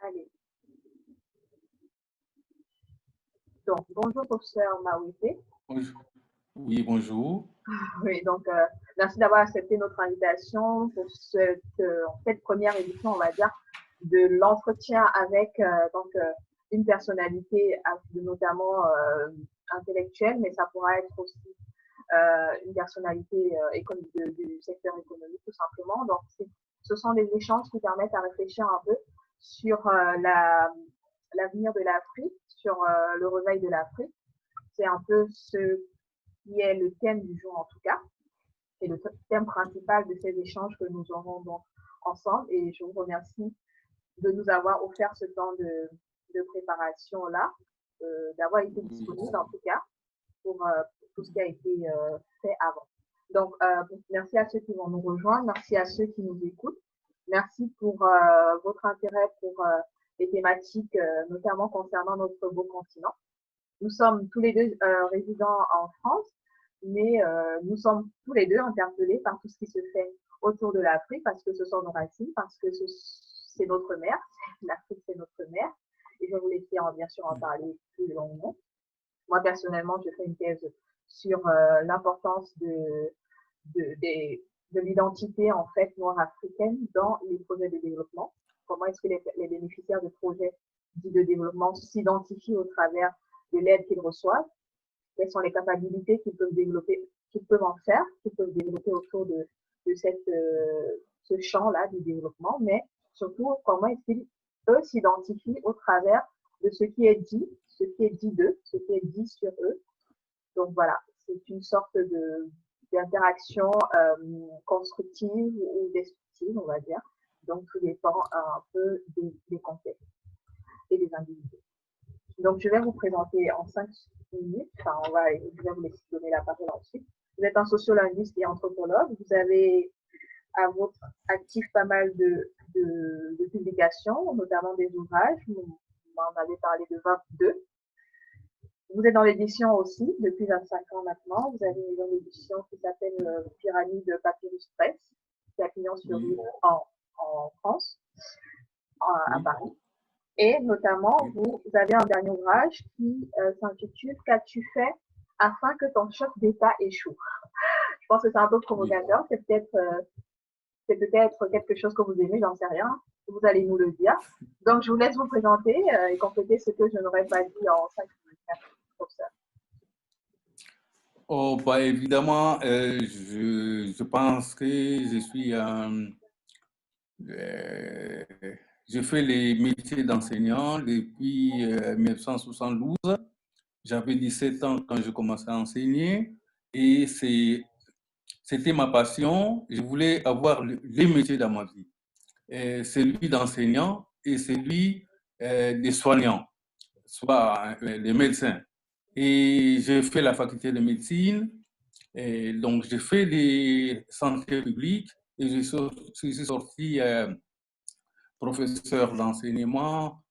Allez. Donc, bonjour, professeur Mawite. Bonjour. Oui, bonjour. Oui, donc, merci d'avoir accepté notre invitation pour cette première édition, on va dire, de l'entretien avec une personnalité notamment intellectuelle, mais ça pourra être aussi une personnalité du secteur économique, tout simplement. Donc, ce sont des échanges qui permettent à réfléchir un peu sur l'avenir de l'Afrique, sur le réveil de l'Afrique. C'est un peu ce qui est le thème du jour en tout cas, et le thème principal de ces échanges que nous aurons donc ensemble. Et je vous remercie de nous avoir offert ce temps de préparation-là, d'avoir été disponible en tout cas pour tout ce qui a été fait avant. Donc, merci à ceux qui vont nous rejoindre, merci à ceux qui nous écoutent, merci pour votre intérêt pour les thématiques, notamment concernant notre beau continent. Nous sommes tous les deux résidents en France, mais nous sommes tous les deux interpellés par tout ce qui se fait autour de l'Afrique, parce que ce sont nos racines, parce que c'est notre mère, l'Afrique c'est notre mère, et je vais vous laisser bien sûr en parler plus longuement. Moi, personnellement, je fais une thèse sur l'importance de l'identité en fait noire africaine dans les projets de développement. Comment est-ce que les bénéficiaires de projets dits de développement s'identifient au travers de l'aide qu'ils reçoivent, quelles sont les capacités qu'ils peuvent développer, qu'ils peuvent en faire, qu'ils peuvent développer autour de ce champ-là du développement, mais surtout comment est-ce qu'ils, eux, s'identifient au travers de ce qui est dit d'eux, ce qui est dit sur eux. Donc voilà, c'est une sorte d'interaction constructive ou destructive, on va dire. Donc tout dépend un peu des contextes et des individus. Donc je vais vous présenter en 5 minutes, je vais vous laisser donner la parole ensuite. Vous êtes un sociolinguiste et anthropologue, vous avez à votre actif pas mal de publications, notamment des ouvrages, vous m'en avez parlé de 22. Vous êtes dans l'édition aussi depuis 25 ans maintenant. Vous avez une maison d'édition qui s'appelle Pyramide Papyrus Press, qui a pignon sur rue en France, à Paris. Et notamment, vous avez un dernier ouvrage qui s'intitule « Qu'as-tu fait afin que ton choc d'État échoue ?» Je pense que c'est un peu provocateur. C'est peut-être quelque chose que vous aimez, j'en sais rien. Vous allez nous le dire. Donc, je vous laisse vous présenter et compléter ce que je n'aurais pas dit en 5 minutes. Professeur. Oh, bah, évidemment, je pense que je suis je fais les métiers d'enseignant depuis 1972. J'avais 17 ans quand je commençais à enseigner et c'était ma passion. Je voulais avoir les métiers dans ma vie. Celui d'enseignant et celui des soignants, soit les médecins. Et j'ai fait la faculté de médecine, et donc j'ai fait des santé publique et je suis sorti professeur d'enseignement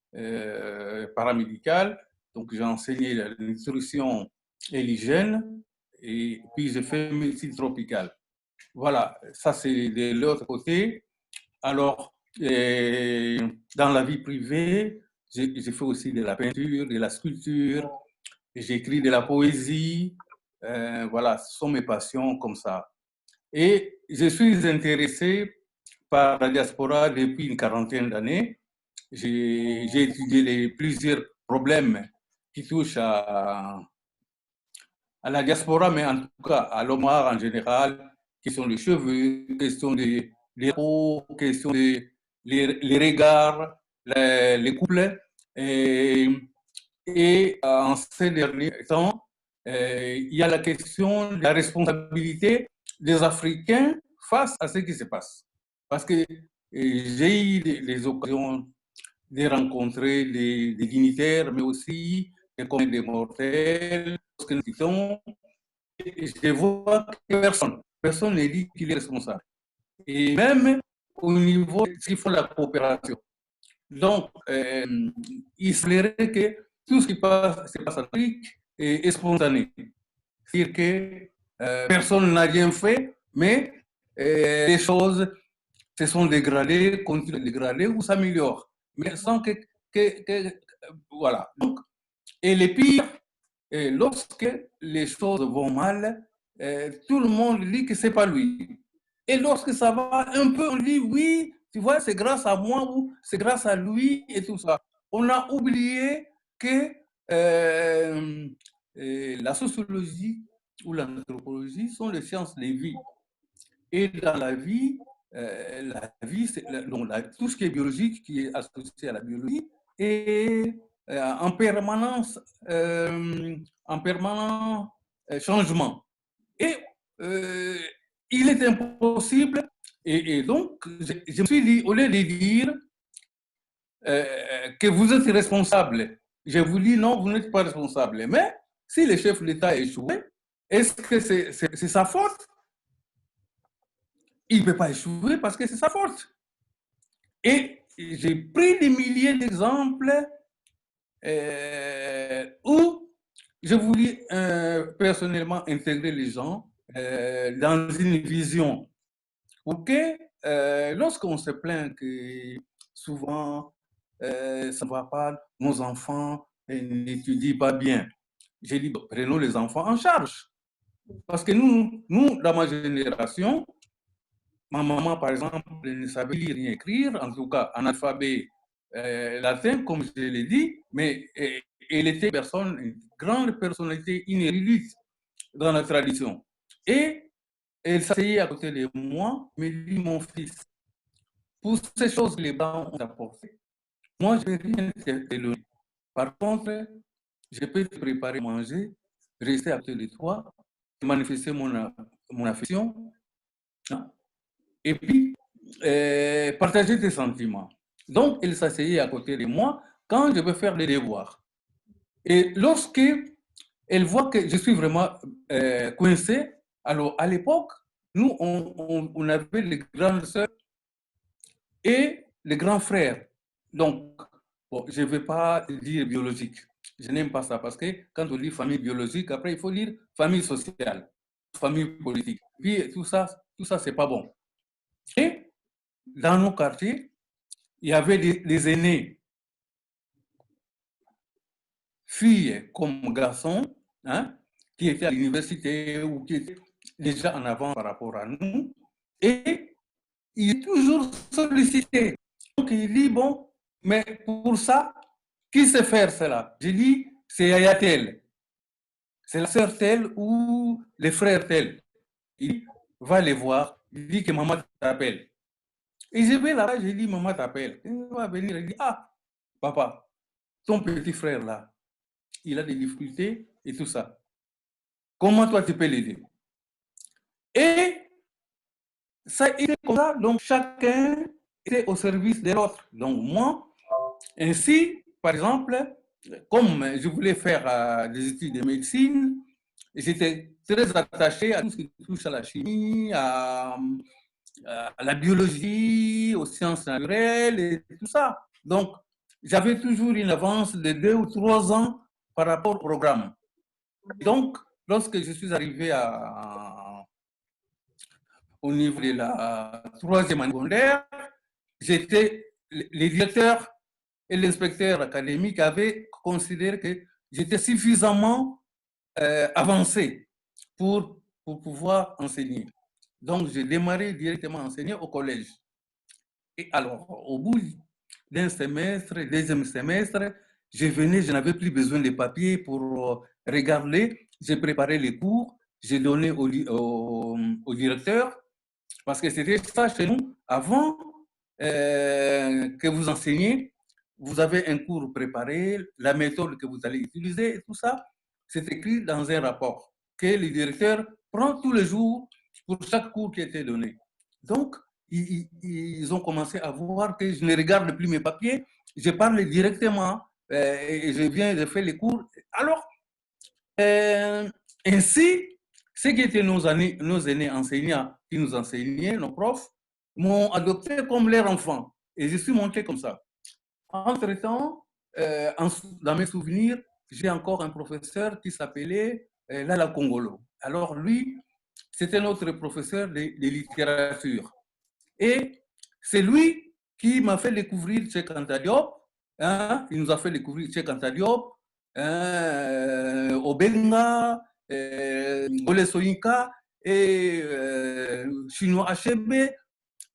paramédical. Donc j'ai enseigné la nutrition et l'hygiène et puis j'ai fait médecine tropicale. Voilà, ça c'est de l'autre côté. Alors, dans la vie privée, j'ai fait aussi de la peinture, de la sculpture, j'écris de la poésie. Voilà, ce sont mes passions comme ça. Et je suis intéressé par la diaspora depuis une quarantaine d'années. J'ai étudié plusieurs problèmes qui touchent à la diaspora, mais en tout cas à l'homme en général, question des cheveux, question des peaux, question des les regards, les couples. Et en ces derniers temps, il y a la question de la responsabilité des Africains face à ce qui se passe. Parce que j'ai eu les occasions de rencontrer des dignitaires, mais aussi des mortels. Je vois que personne ne dit qu'il est responsable. Et même au niveau s'il faut la coopération. Donc, il semblerait que tout ce qui se passe en Afrique est spontané. C'est-à-dire que personne n'a rien fait, mais les choses se sont dégradées, continuent de dégrader ou s'améliorent. mais sans voilà. Donc, et le pire, lorsque les choses vont mal, tout le monde dit que c'est pas lui. Et lorsque ça va un peu, on dit oui, tu vois, c'est grâce à moi ou c'est grâce à lui et tout ça. On a oublié que la sociologie ou l'anthropologie sont les sciences des vies. Et dans la vie, donc tout ce qui est biologique, qui est associé à la biologie, est en permanence, en permanent changement. Et il est impossible, et donc je me suis dit, au lieu de dire que vous êtes responsable, je vous dis non, vous n'êtes pas responsable. Mais si le chef d'État a échoué, est-ce que c'est sa faute? Il ne peut pas échouer parce que c'est sa faute. Et j'ai pris des milliers d'exemples où je voulais personnellement intégrer les gens dans une vision pour que lorsqu'on se plaint que souvent ça ne va pas, nos enfants n'étudient pas bien, j'ai dit prenons les enfants en charge. Parce que nous, dans ma génération, ma maman, par exemple, ne savait lire ni écrire, en tout cas en alphabet latin, comme je l'ai dit, mais elle était une grande personnalité, une érudite dans la tradition. Et elle s'asseyait à côté de moi, me dit, mon fils, pour ces choses que les Blancs ont apportées, moi, je ne vais rien te donner. Par contre, je peux te préparer à manger, rester à côté de toi, manifester mon affection, hein, et puis partager tes sentiments. Donc, elle s'asseyait à côté de moi quand je veux faire les devoirs. Et lorsque elle voit que je suis vraiment coincé, alors à l'époque, nous, on avait les grandes sœurs et les grands frères. Donc, bon, je ne vais pas dire biologique. Je n'aime pas ça parce que quand on dit famille biologique, après, il faut dire famille sociale, famille politique. Puis tout ça, c'est pas bon. Et dans nos quartiers, il y avait des aînés, filles comme garçons, hein, qui étaient à l'université ou qui étaient déjà en avant par rapport à nous. Et il est toujours sollicité. Donc il dit, bon, mais pour ça, qui sait faire cela? Je dis, c'est Ayatel, c'est la sœur telle ou les frères tels. Il va les voir, il dit que maman t'appelle. Et je vais là-bas, je dis, maman t'appelle. Il va venir, il dit, ah, papa, ton petit frère là, il a des difficultés et tout ça. Comment toi tu peux l'aider? Et ça a été comme ça, donc chacun était au service de l'autre. Donc moi, ainsi, par exemple, comme je voulais faire des études de médecine, j'étais très attaché à tout ce qui touche à la chimie, à la biologie, aux sciences naturelles et tout ça. Donc, j'avais toujours une avance de 2 ou 3 ans par rapport au programme. Donc, lorsque je suis arrivé au niveau de la 3e année secondaire, les directeurs et l'inspecteur académique avaient considéré que j'étais suffisamment avancé pour pouvoir enseigner. Donc, j'ai démarré directement à enseigner au collège. Et alors, au bout d'un semestre, 2e semestre, je n'avais plus besoin de papier pour regarder. J'ai préparé les cours, j'ai donné au directeur, parce que c'était ça chez nous. Avant que vous enseignez, vous avez un cours préparé, la méthode que vous allez utiliser, et tout ça, c'est écrit dans un rapport que le directeur prend tous les jours pour chaque cours qui a été donné. Donc, ils ont commencé à voir que je ne regarde plus mes papiers, je parle directement et je viens de faire les cours. Alors, ainsi, ceux qui étaient nos aînés enseignants, qui nous enseignaient, nos profs, m'ont adopté comme leur enfant. Et je suis monté comme ça. Entre-temps, dans mes souvenirs, j'ai encore un professeur qui s'appelait Lala Kongolo. Alors lui, c'était notre professeur de littérature. Et c'est lui qui m'a fait découvrir Cheikh Anta Diop. Hein, il nous a fait découvrir Cheikh Anta Diop, Obenga, Ole Soyinka et Chino Achebe,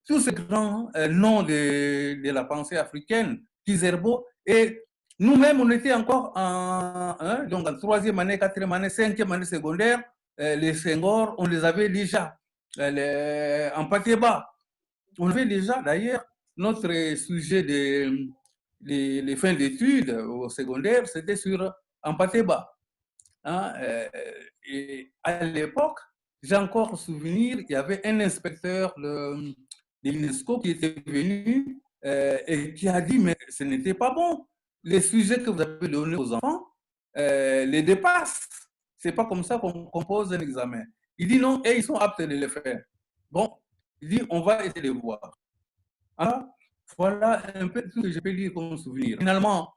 tous ces grands noms de la pensée africaine, Kizerbo. Et nous-mêmes, on était encore donc en troisième année, quatrième année, cinquième année secondaire, les Senghor, on les avait déjà en Patéba. On avait déjà, d'ailleurs, notre sujet de fin d'études au secondaire, c'était sur Ampateba. Hein, et à l'époque, j'ai encore souvenir, il y avait un inspecteur de l'UNESCO qui était venu et qui a dit, mais ce n'était pas bon. Les sujets que vous avez donnés aux enfants les dépassent. Ce n'est pas comme ça qu'on pose un examen. Il dit non, et ils sont aptes de le faire. Bon, il dit, on va essayer de voir. Alors, voilà un peu tout ce que je peux dire comme souvenir. Finalement,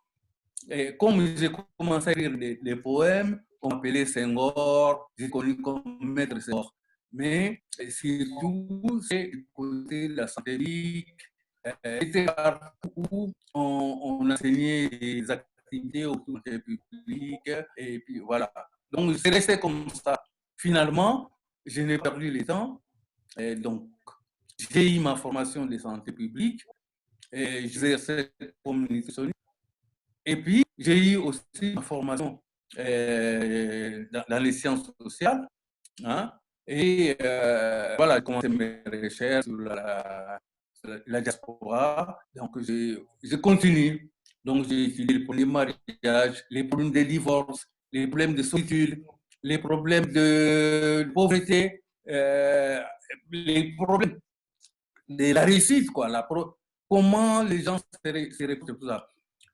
comme j'ai commencé à lire des poèmes, on m'appelait Senghor, j'ai connu comme maître Senghor. Mais surtout, c'est du côté de la santé publique, c'était partout où on enseignait des activités autour des publics, et puis voilà. Donc, c'est resté comme ça. Finalement, je n'ai pas perdu le temps, et donc j'ai eu ma formation de santé publique, et j'exerçais comme nutritionniste. Et puis, j'ai eu aussi ma formation dans les sciences sociales. Hein, et voilà, j'ai commencé mes recherches sur la diaspora. Donc, je continue. Donc, j'ai étudié les problèmes de mariage, les problèmes de divorce, les problèmes de solitude, les problèmes de pauvreté, les problèmes de la réussite, quoi. Comment les gens se réputent, tout ça.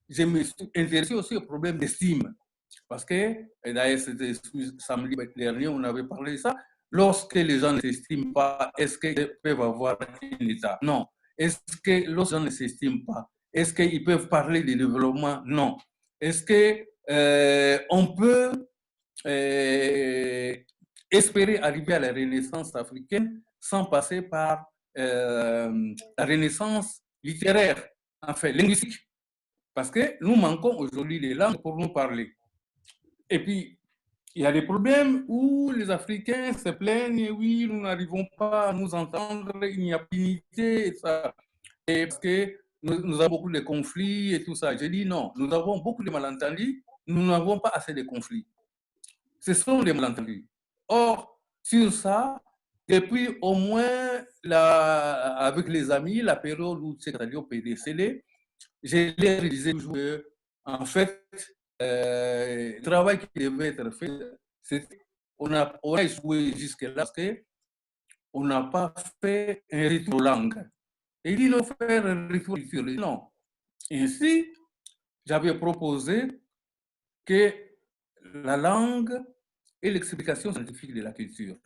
Je me suis intéressé aussi au problème d'estime. Parce que, d'ailleurs, c'était samedi dernier, on avait parlé de ça. Lorsque les gens ne s'estiment pas, est-ce qu'ils peuvent avoir un État? Non. Est-ce que lorsque les gens ne s'estiment pas, est-ce qu'ils peuvent parler de développement? Non. Est-ce qu'on peut espérer arriver à la Renaissance africaine sans passer par la Renaissance littéraire, enfin linguistique? Parce que nous manquons aujourd'hui des langues pour nous parler. Et puis, il y a des problèmes où les Africains se plaignent, oui, nous n'arrivons pas à nous entendre, il n'y a pas d'unité, et ça. Et parce que nous avons beaucoup de conflits et tout ça. J'ai dit non, nous avons beaucoup de malentendus, nous n'avons pas assez de conflits. Ce sont des malentendus. Or, sur ça, depuis au moins, avec les amis, la période où Cheikh Diop est décédé, je leur disais toujours que, en fait, le travail qui devait être fait, on a échoué jusque-là parce qu'on n'a pas fait un retour aux langues. Et il dit non, faire un retour sur les non. Ainsi, j'avais proposé que la langue est l'explication scientifique de la culture.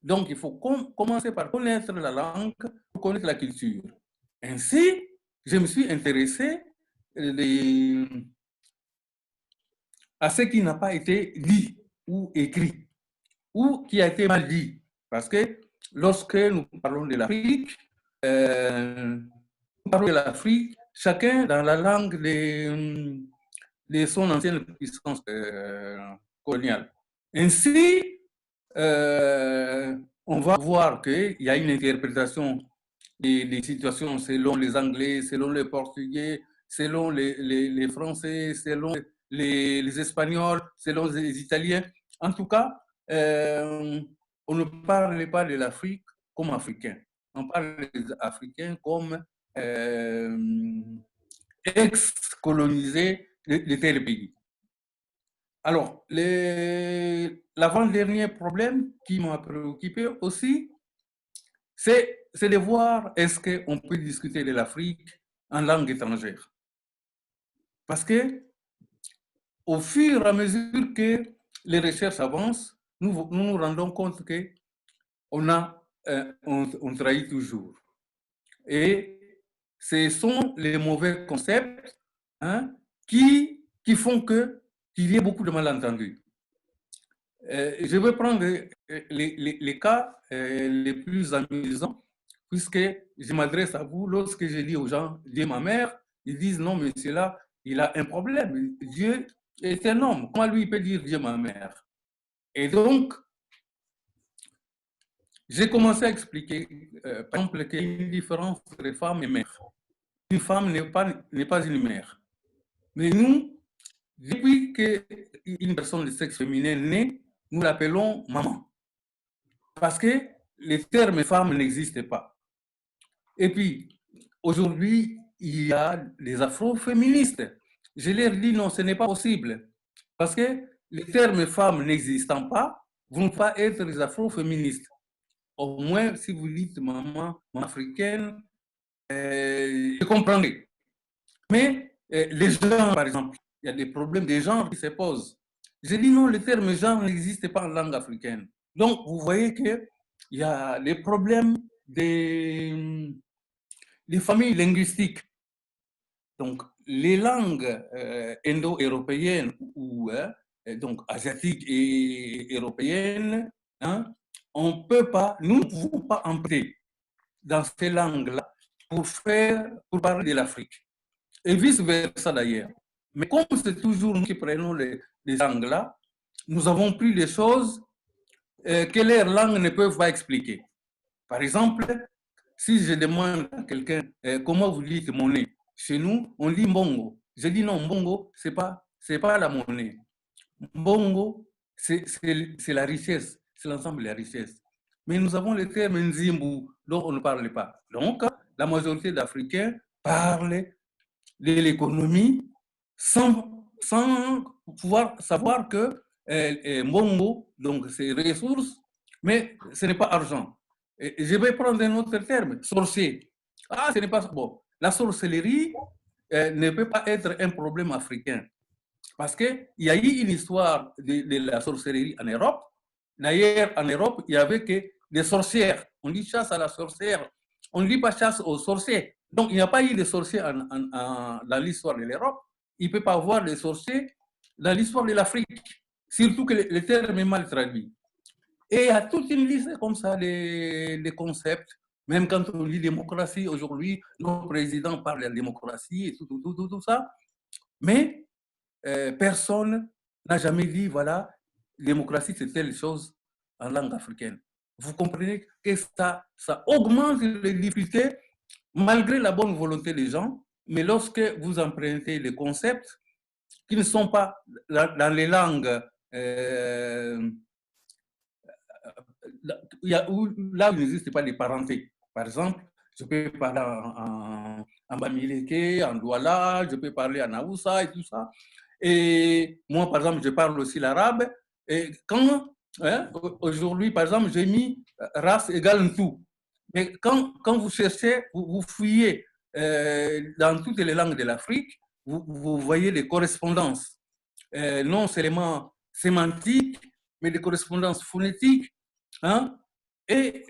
Donc, il faut commencer par connaître la langue pour connaître la culture. Ainsi, je me suis intéressé à ce qui n'a pas été dit ou écrit, ou qui a été mal dit. Parce que lorsque nous parlons de l'Afrique, chacun dans la langue de son ancienne puissance coloniale. Ainsi, on va voir qu'il y a une interprétation des situations selon les Anglais, selon les Portugais, selon les Français, selon les Espagnols, selon les Italiens. En tout cas, on ne parle pas de l'Afrique comme africain. On parle des Africains comme ex-colonisés de tel pays. Alors, l'avant-dernier problème qui m'a préoccupé aussi, c'est de voir est-ce qu'on peut discuter de l'Afrique en langue étrangère. Parce que, au fur et à mesure que les recherches avancent, nous nous rendons compte qu'on on trahit toujours. Et ce sont les mauvais concepts qui font qu'il y ait beaucoup de malentendus. Je vais prendre les cas les plus amusants puisque je m'adresse à vous, lorsque je dis aux gens, Dieu ma mère, ils disent non, mais c'est là, il a un problème. Dieu est un homme. Comment lui il peut dire Dieu ma mère? Et donc, j'ai commencé à expliquer, par exemple, qu'il y a une différence entre femme et mère. Une femme n'est pas une mère. Mais nous, depuis qu'une personne de sexe féminin naît, nous l'appelons maman. Parce que le terme femme n'existe pas. Et puis, aujourd'hui, il y a des afro-féministes. Je leur dis non, ce n'est pas possible. Parce que le terme femme n'existant pas, vous ne pouvez pas être des afro-féministes. Au moins, si vous dites maman africaine, je comprendrai. Mais les gens, par exemple, il y a des problèmes de genre qui se posent. Je dis non, le terme genre n'existe pas en langue africaine. Donc, vous voyez qu'il y a des problèmes des familles linguistiques. Donc, les langues indo-européennes ou donc asiatiques et européennes, hein, on peut pas, nous ne pouvons pas emprunter dans ces langues-là pour parler de l'Afrique. Et vice-versa d'ailleurs. Mais comme c'est toujours nous qui prenons les langues-là, nous avons pris des choses que leurs langues ne peuvent pas expliquer. Par exemple, si je demande à quelqu'un comment vous dites monnaie, chez nous, on dit mbongo. Je dis non, mbongo, c'est pas la monnaie. Mbongo, c'est la richesse, c'est l'ensemble de la richesse. Mais nous avons le terme nzimbu, dont on ne parle pas. Donc, la majorité d'Africains parlent de l'économie sans pouvoir savoir que mbongo, donc c'est ressources, mais ce n'est pas argent. Et je vais prendre un autre terme, sorcier. Ah, ce n'est pas bon. La sorcellerie ne peut pas être un problème africain. Parce qu'il y a eu une histoire de la sorcellerie en Europe. D'ailleurs, en Europe, il n'y avait que des sorcières. On dit chasse à la sorcière. On ne dit pas chasse aux sorciers. Donc, il n'y a pas eu de sorciers dans l'histoire de l'Europe. Il ne peut pas avoir de sorciers dans l'histoire de l'Afrique. Surtout que le terme est mal traduit. Et il y a toute une liste comme ça de concepts. Même quand on dit démocratie, aujourd'hui, nos présidents parlent de la démocratie et tout ça. Mais personne n'a jamais dit, voilà, démocratie, c'est telle chose en langue africaine. Vous comprenez que ça augmente les difficultés malgré la bonne volonté des gens, mais lorsque vous empruntez les concepts qui ne sont pas dans les langues là où il n'existe pas de parenté. Par exemple, je peux parler en Bamileke, en Douala, je peux parler en Aoussa et tout ça. Et moi, par exemple, je parle aussi l'arabe. Et quand, aujourd'hui, par exemple, j'ai mis race égale tout. Mais quand vous cherchez, vous fouillez dans toutes les langues de l'Afrique, vous voyez des correspondances, non seulement sémantiques, mais des correspondances phonétiques. Hein? Et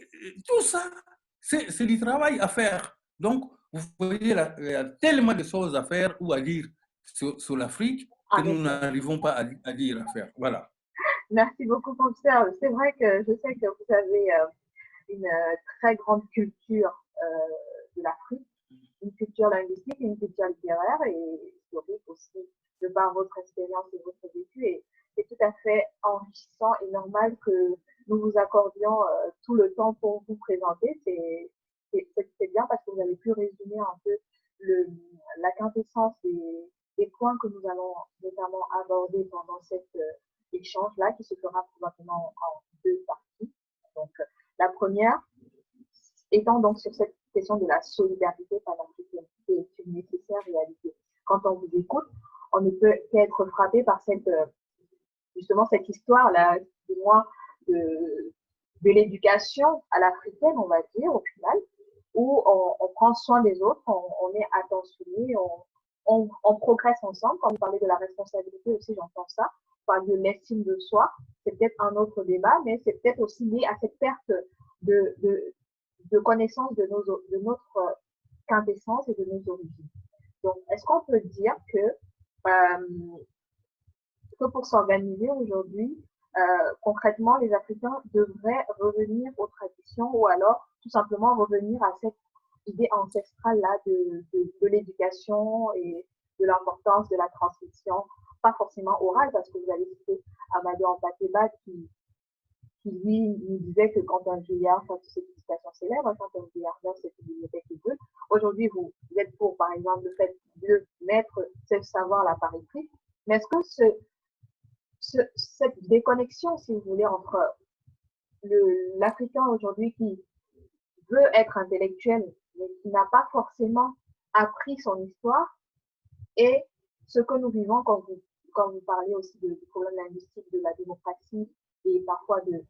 tout ça, c'est du travail à faire. Donc, vous voyez, il y a tellement de choses à faire ou à dire sur l'Afrique que nous n'arrivons pas à dire, à faire. Voilà. Merci beaucoup, professeur. C'est vrai que je sais que vous avez une très grande culture de l'Afrique, une culture linguistique, une culture littéraire et historique aussi, de par votre expérience et votre vécu. Et c'est tout à fait enrichissant et normal que nous vous accordions tout le temps pour vous présenter. C'est bien parce que vous avez pu résumer un peu la quintessence des points que nous allons notamment aborder pendant cet échange-là qui se fera probablement en deux parties. Donc, la première, étant donc sur cette question de la solidarité panafricaine, qui est une nécessaire réalité. Quand on vous écoute, on ne peut qu'être frappé par justement cette histoire-là, du moins de l'éducation à l'africaine, on va dire, au final, où on prend soin des autres, on est attentionné, on progresse ensemble. Quand vous parlez de la responsabilité aussi, j'entends ça. On parle de l'estime de soi, c'est peut-être un autre débat, mais c'est peut-être aussi lié à cette perte de connaissance de notre quintessence et de nos origines. Donc, est-ce qu'on peut dire que pour s'organiser aujourd'hui, concrètement, les Africains devraient revenir aux traditions ou alors tout simplement revenir à cette idée ancestrale-là de l'éducation et de l'importance de la transmission, pas forcément orale, parce que vous avez cité Amadou Ampateba qui lui nous disait que quand un vieillard, enfin, cette citation célèbre, quand un vieillard meurt, c'est une bibliothèque de Dieu. Aujourd'hui, vous êtes pour, par exemple, le fait de mettre ce savoir là par écrit, mais est-ce que cette déconnexion, si vous voulez, entre l'Africain aujourd'hui qui veut être intellectuel, mais qui n'a pas forcément appris son histoire, et ce que nous vivons quand vous parlez aussi du problème linguistique, de la démocratie et parfois du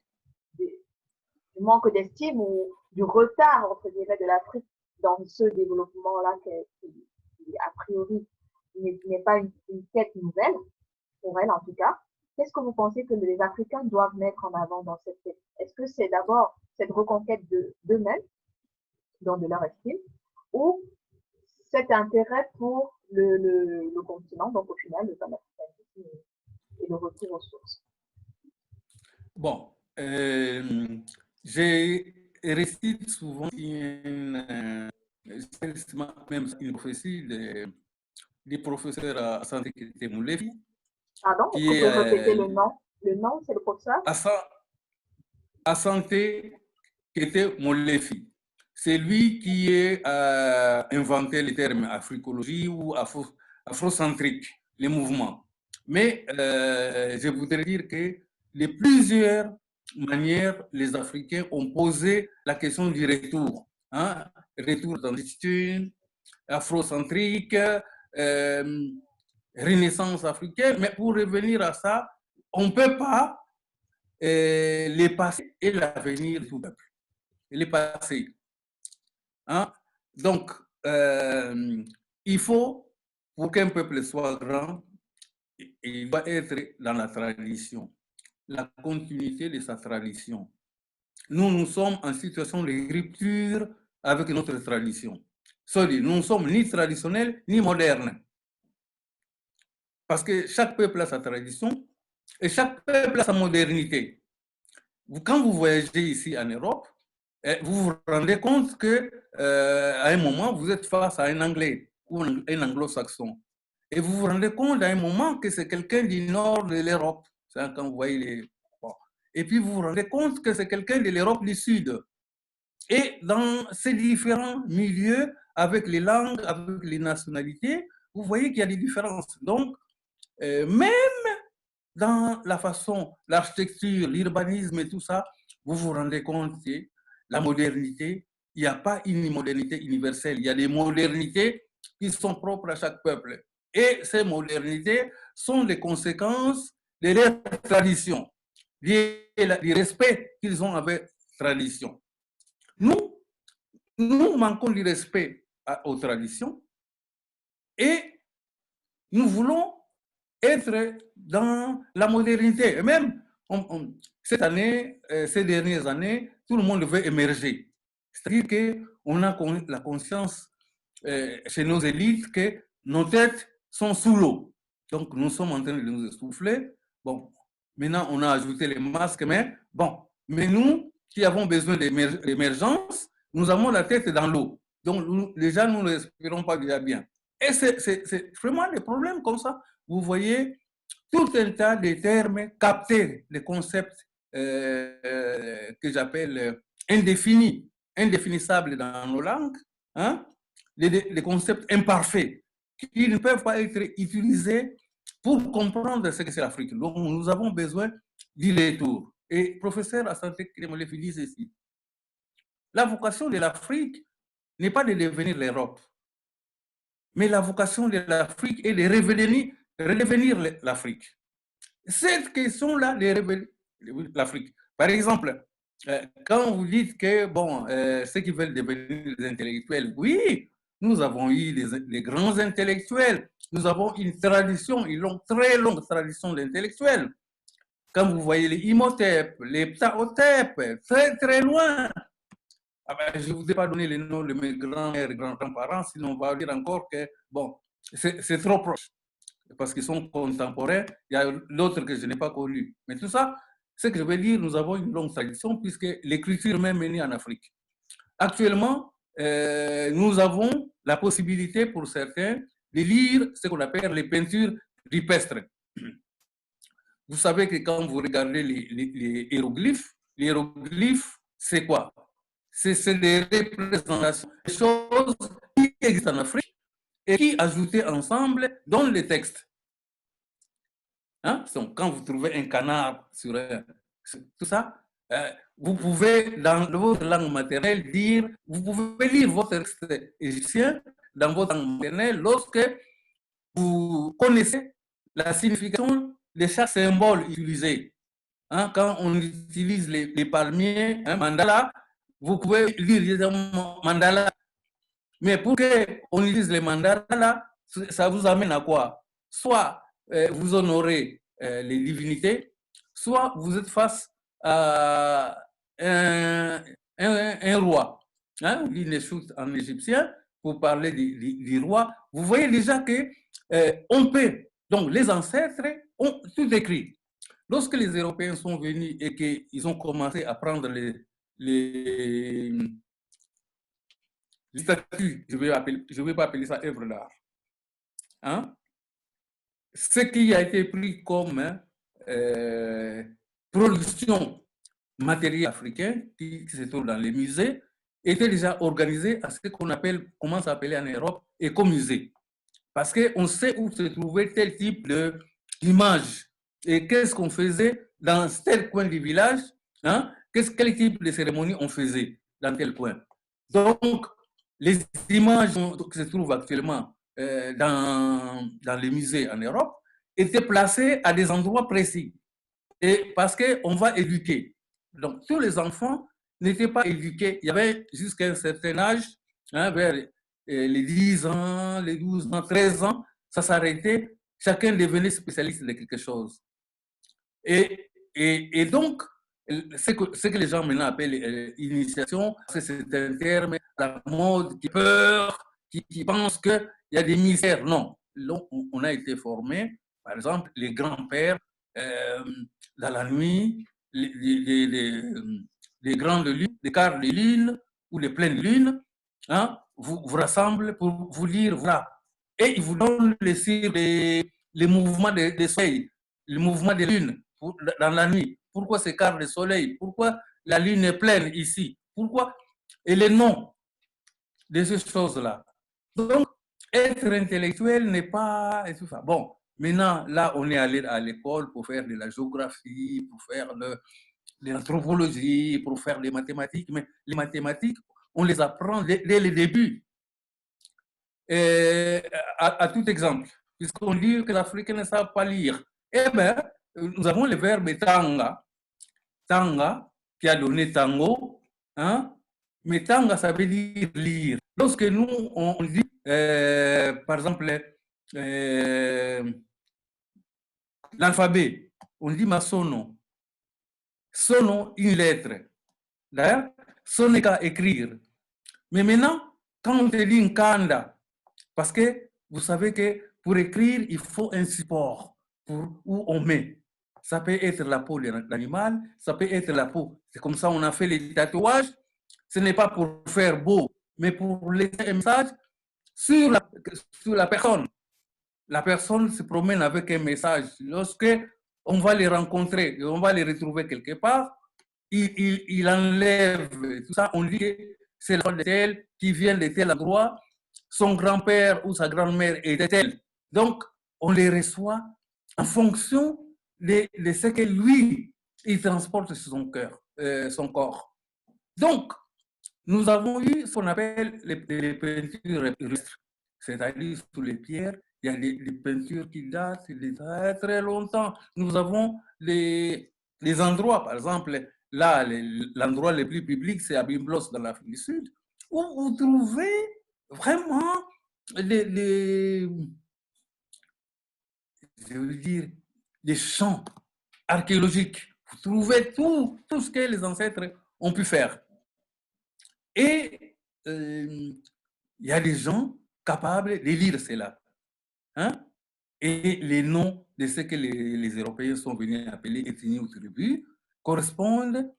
manque d'estime ou du retard, entre guillemets, de l'Afrique dans ce développement-là qui, a priori, n'est pas une quête nouvelle, pour elle en tout cas. Qu'est-ce que vous pensez que les Africains doivent mettre en avant dans cette quête? Est-ce que c'est d'abord cette reconquête d'eux-mêmes, donc de leur estime, ou cet intérêt pour le continent, donc au final, le panafricanisme et le retour aux sources? Bon, j'ai récité souvent même une prophétie des professeurs à Santé qui était Moulefi. Pardon, est-ce que vous pouvez répéter le nom? Le nom, c'est le professeur? À Santé qui était Moulefi. C'est lui qui a inventé le terme africologie ou afrocentrique, les mouvements. Mais je voudrais dire que de plusieurs manières, les Africains ont posé la question du retour. Hein? Retour dans l'histoire, afrocentrique, renaissance africaine. Mais pour revenir à ça, on ne peut pas les passés et l'avenir du peuple. Les passés. Hein? Donc, il faut, pour qu'un peuple soit grand, il doit être dans la tradition, la continuité de sa tradition. Nous sommes en situation de rupture avec notre tradition. Nous ne sommes ni traditionnels ni modernes. Parce que chaque peuple a sa tradition et chaque peuple a sa modernité. Quand vous voyagez ici en Europe, vous vous rendez compte qu'à un moment, vous êtes face à un Anglais ou un anglo-saxon. Et vous vous rendez compte à un moment que c'est quelqu'un du nord de l'Europe. Quand vous voyez les... Bon. Et puis vous vous rendez compte que c'est quelqu'un de l'Europe du Sud. Et dans ces différents milieux, avec les langues, avec les nationalités, vous voyez qu'il y a des différences. Donc, même dans la façon, l'architecture, l'urbanisme et tout ça, vous vous rendez compte que la modernité, il n'y a pas une modernité universelle, il y a des modernités qui sont propres à chaque peuple. Et ces modernités sont les conséquences de leur tradition, du respect qu'ils ont avec tradition. Nous manquons du respect aux traditions et nous voulons être dans la modernité. Et même cette année, ces dernières années, tout le monde veut émerger. C'est-à-dire qu'on a la conscience chez nos élites que nos têtes sont sous l'eau. Donc, nous sommes en train de nous essouffler. Bon, maintenant, on a ajouté les masques, mais bon, mais nous qui avons besoin d'émergence, nous avons la tête dans l'eau. Donc, déjà, nous ne respirons pas déjà bien. Et c'est vraiment des problèmes comme ça. Vous voyez tout un tas de termes captés, les concepts que j'appelle indéfinis, indéfinissables dans nos langues, hein? Les concepts imparfaits qui ne peuvent pas être utilisés pour comprendre ce que c'est l'Afrique. Donc, nous avons besoin du retour. Et professeur Asante Kremolefi dit ceci. La vocation de l'Afrique n'est pas de devenir l'Europe, mais la vocation de l'Afrique est de redevenir l'Afrique. Cette question-là de redevenir l'Afrique. Par exemple, quand vous dites que, bon, ceux qui veulent devenir des intellectuels, oui, nous avons eu des grands intellectuels, nous avons une tradition, une très longue tradition d'intellectuels. Quand vous voyez les Imhotep, les Ptahotep, très très loin. Ah ben, je ne vous ai pas donné les noms de mes grands-mères et grands-parents, sinon on va dire encore que, bon, c'est trop proche, parce qu'ils sont contemporains. Il y a d'autres que je n'ai pas connus. Mais tout ça, ce que je veux dire, nous avons une longue tradition, puisque l'écriture même est née en Afrique. actuellement, nous avons la possibilité pour certains de lire ce qu'on appelle les peintures rupestres. Vous savez que quand vous regardez les hiéroglyphes, c'est quoi? C'est des représentations des choses qui existent en Afrique et qui ajoutées ensemble dans les textes. Hein? Donc, quand vous trouvez un canard sur tout ça, vous pouvez, dans votre langue maternelle, vous pouvez lire votre texte égyptien dans votre langue maternelle lorsque vous connaissez la signification de chaque symbole utilisé. Hein? Quand on utilise les palmiers, hein, mandala, vous pouvez lire mandala. Mais pour qu'on utilise les mandalas, ça vous amène à quoi? Soit vous honorez les divinités, soit vous êtes face à un roi. Hein? On dit Neshut en égyptien pour parler du roi. Vous voyez déjà que on peut. Donc les ancêtres ont tout écrit. Lorsque les Européens sont venus et qu'ils ont commencé à prendre les statues, je ne vais pas appeler ça œuvre d'art. Hein? Ce qui a été pris comme production matérielle africaine qui se trouve dans les musées était déjà organisé à ce qu'on appelle, comment s'appeler en Europe, écomusée. Parce qu'on sait où se trouvait tel type d'image et qu'est-ce qu'on faisait dans tel coin du village, hein? Quel type de cérémonie on faisait dans tel coin. Donc, les images qui se trouvent actuellement dans les musées en Europe étaient placées à des endroits précis. Et parce qu'on va éduquer. Donc, tous les enfants n'étaient pas éduqués. Il y avait jusqu'à un certain âge, hein, vers les 10 ans, les 12 ans, 13 ans, ça s'arrêtait. Chacun devenait spécialiste de quelque chose. Et donc, ce que les gens maintenant appellent initiation, c'est un terme à la mode qui peur, qui pense qu'il y a des mystères. Non, on a été formé, par exemple, les grands-pères, dans la nuit, les grandes lunes, les quarts de lune ou les pleines lunes, hein, vous rassemblent pour vous dire, voilà. Et ils vous donnent les mouvements des soleils, les mouvements des lunes dans la nuit. Pourquoi ces quarts de soleil? Pourquoi la lune est pleine ici? Pourquoi? Et les noms de ces choses-là. Donc, être intellectuel n'est pas... Bon, maintenant, là, on est allé à l'école pour faire de la géographie, pour faire de l'anthropologie, pour faire des mathématiques, mais les mathématiques, on les apprend dès le début. Et à tout exemple, puisqu'on dit que l'Africain ne savent pas lire, eh bien, nous avons le verbe tanga, tanga, qui a donné tango, hein? Mais tanga, ça veut dire lire. Lorsque nous, on dit, par exemple, l'alphabet, on dit masono. Sono, une lettre. D'ailleurs, sonne qu'à écrire. Mais maintenant, quand on te dit nkanda, parce que vous savez que pour écrire, il faut un support où on met. Ça peut être la peau de l'animal, ça peut être la peau. C'est comme ça on a fait les tatouages. Ce n'est pas pour faire beau, mais pour laisser un message sur la personne. La personne se promène avec un message. Lorsque on va les rencontrer et on va les retrouver quelque part, il enlève tout ça. On dit que c'est la de tel qui vient de tel endroit, son grand-père ou sa grand-mère était tel. Donc, on les reçoit en fonction de ce que lui, il transporte sur son cœur, son corps. Donc, nous avons eu ce qu'on appelle les peintures rustres, c'est-à-dire sous les pierres. Il y a des peintures qui datent de très très longtemps. Nous avons les endroits, par exemple, là, l'endroit le plus public, c'est à Bimblos, dans l'Afrique du Sud, où vous trouvez vraiment je veux dire, des champs archéologiques. Vous trouvez tout ce que les ancêtres ont pu faire. Et il y a des gens capables de lire cela. Hein? Et les noms de ce que les Européens sont venus appeler ethnies ou tribus correspondent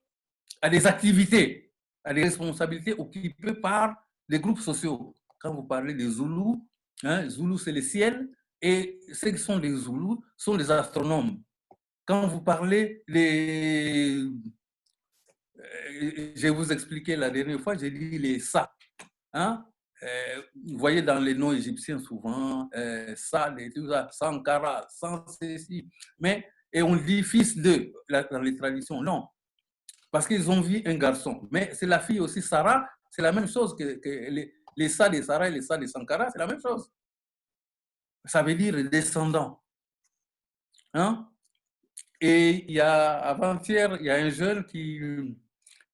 à des activités. à des responsabilités occupées par des groupes sociaux. Quand vous parlez des Zoulous, hein, Zoulou c'est le ciel, et ceux qui sont des Zoulous sont des astronomes. Quand vous parlez des... je vais vous expliquer la dernière fois, j'ai dit les Sa. Hein? Vous voyez dans les noms égyptiens souvent, Sa, tout ça, Sankara, sans ceci. Mais, et on dit fils de, dans les traditions. Non, parce qu'ils ont vu un garçon. Mais c'est la fille aussi, Sarah, c'est la même chose que les Sa de Sarah et les Sa de Sankara, c'est la même chose. Ça veut dire descendant. Hein? Et il y a, avant-hier, il y a un jeune qui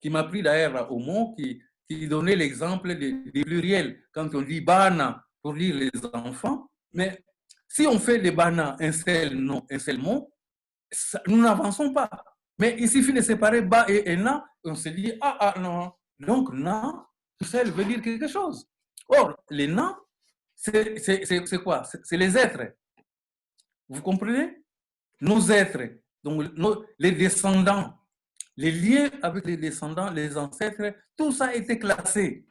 m'a pris d'ailleurs au mot, qui donnait l'exemple des pluriels. Quand on dit bana pour dire les enfants, mais si on fait des bana un seul nom, un seul mot, ça, nous n'avançons pas. Mais il suffit de séparer ba et na, on se dit ah non. Donc na, tout seul veut dire quelque chose. Or, les na, c'est quoi? C'est les êtres. Vous comprenez? Nos êtres, donc les descendants, les liens avec les descendants, les ancêtres, tout ça a été classé.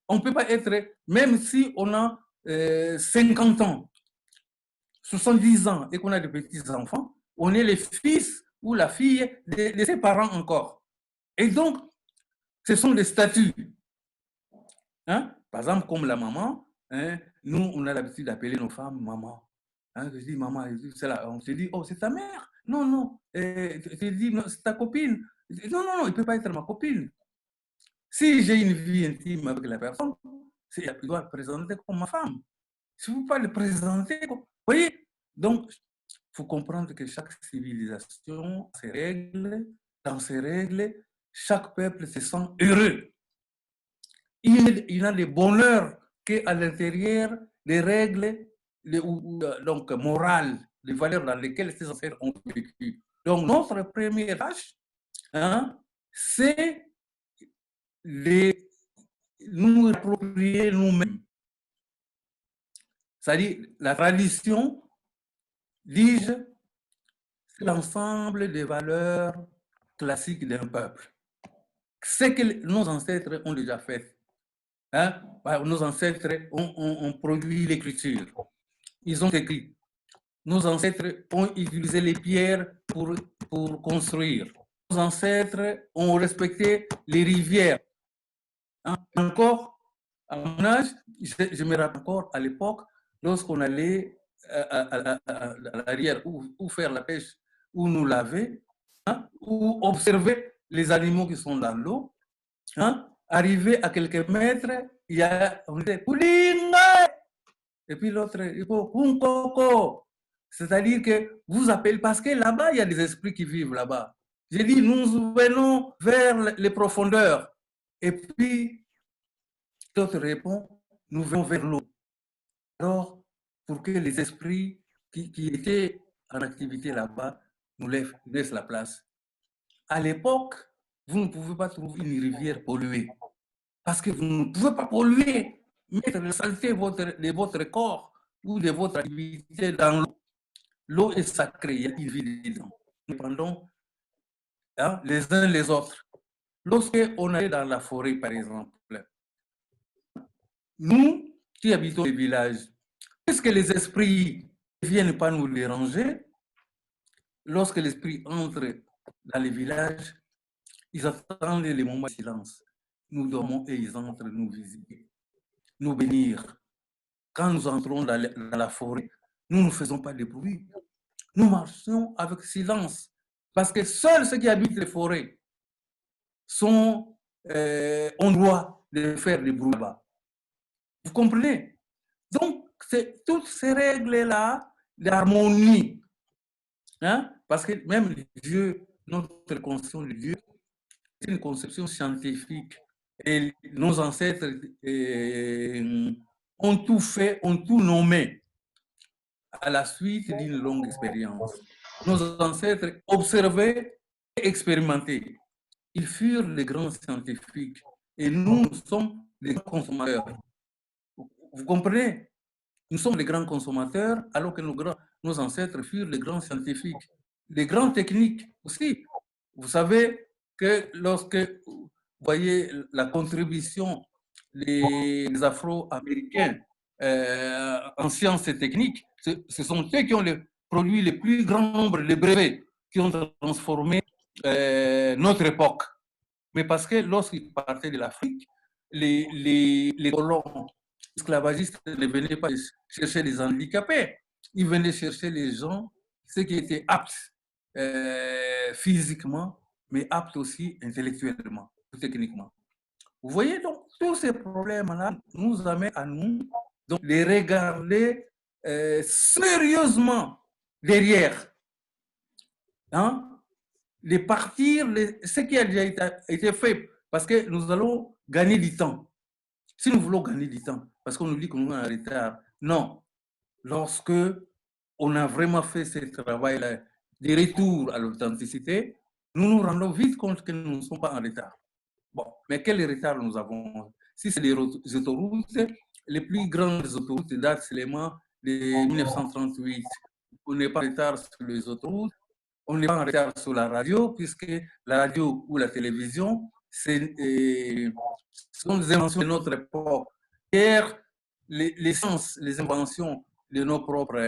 On ne peut pas être, même si on a 50 ans, 70 ans et qu'on a des petits-enfants, on est les fils ou la fille de ses parents encore. Et donc, ce sont des statuts. Hein? Par exemple, comme la maman, hein, nous, on a l'habitude d'appeler nos femmes maman. Hein, je dis maman, on se dit, oh, c'est ta mère. Non, non. Je dis, c'est ta copine. Non, non, non, il ne peut pas être ma copine. Si j'ai une vie intime avec la personne, il doit le présenter comme ma femme. Si vous ne pouvez pas le présenter, vous voyez? Donc, il faut comprendre que chaque civilisation a ses règles. Dans ces règles, chaque peuple se sent heureux. Il y a des bonheurs qu'à l'intérieur des règles donc morales, des valeurs dans lesquelles ces ancêtres ont vécu. Donc, notre première tâche, hein, c'est de nous approprier nous-mêmes. C'est-à-dire, la tradition, dis-je, c'est l'ensemble des valeurs classiques d'un peuple. Ce que nos ancêtres ont déjà fait. Hein? Nos ancêtres ont produit l'écriture. Ils ont écrit. Nos ancêtres ont utilisé les pierres pour construire. Nos ancêtres ont respecté les rivières. Hein? Encore, à mon âge, je me rappelle encore à l'époque, lorsqu'on allait à la rivière ou faire la pêche, ou nous laver, hein, ou observer les animaux qui sont dans l'eau, hein, arrivé à quelques mètres, il y a, on dit, et puis l'autre, il dit, c'est-à-dire que vous appelez, parce que là-bas, il y a des esprits qui vivent là-bas. J'ai dit, nous venons vers les profondeurs. Et puis, l'autre répond, nous venons vers l'eau. Alors, pour que les esprits qui étaient en activité là-bas nous laissent la place. À l'époque, vous ne pouvez pas trouver une rivière polluée. Parce que vous ne pouvez pas polluer, mettre la saleté de votre corps ou de votre activité dans l'eau. L'eau est sacrée, il y a une vie dedans. Nous prenons, hein, les uns les autres. Lorsqu'on est dans la forêt, par exemple, nous qui habitons les villages, puisque les esprits ne viennent pas nous déranger, lorsque l'esprit entre dans les villages, ils attendent les moments de silence. Nous dormons et ils entrent nous visiter, nous bénir. Quand nous entrons dans la forêt, nous ne faisons pas de bruit. Nous marchons avec silence. Parce que seuls ceux qui habitent les forêts ont droit de faire des bruits là-bas. Vous comprenez? Donc, c'est toutes ces règles-là d'harmonie. Hein? Parce que même Dieu, notre conception de Dieu, c'est une conception scientifique. Et nos ancêtres ont tout fait, ont tout nommé à la suite d'une longue expérience. Nos ancêtres observaient et expérimentaient. Ils furent les grands scientifiques et nous sommes les grands consommateurs. Vous comprenez? Nous sommes les grands consommateurs alors que nos ancêtres furent les grands scientifiques, les grands techniques aussi. Vous savez que lorsque voyez la contribution des Afro-Américains en sciences et techniques, ce sont eux qui ont produit le plus grand nombre de brevets qui ont transformé notre époque. Mais parce que lorsqu'ils partaient de l'Afrique, les colons esclavagistes ne venaient pas chercher les handicapés, ils venaient chercher les gens, ceux qui étaient aptes physiquement, mais aptes aussi intellectuellement, techniquement. Vous voyez, donc, tous ces problèmes-là nous amènent à nous donc, les regarder sérieusement derrière. Hein? De partir, ce qui a déjà été fait, parce que nous allons gagner du temps. Si nous voulons gagner du temps, parce qu'on nous dit que nous sommes en retard, non. Lorsque on a vraiment fait ce travail-là, des retours à l'authenticité, nous nous rendons vite compte que nous ne sommes pas en retard. Bon, mais quel retard nous avons? Si c'est les autoroutes, les plus grandes autoroutes datent seulement de 1938. On n'est pas en retard sur les autoroutes, on n'est pas en retard sur la radio, puisque la radio ou la télévision, sont des inventions de notre époque. Hier, l'essence, les inventions de nos propres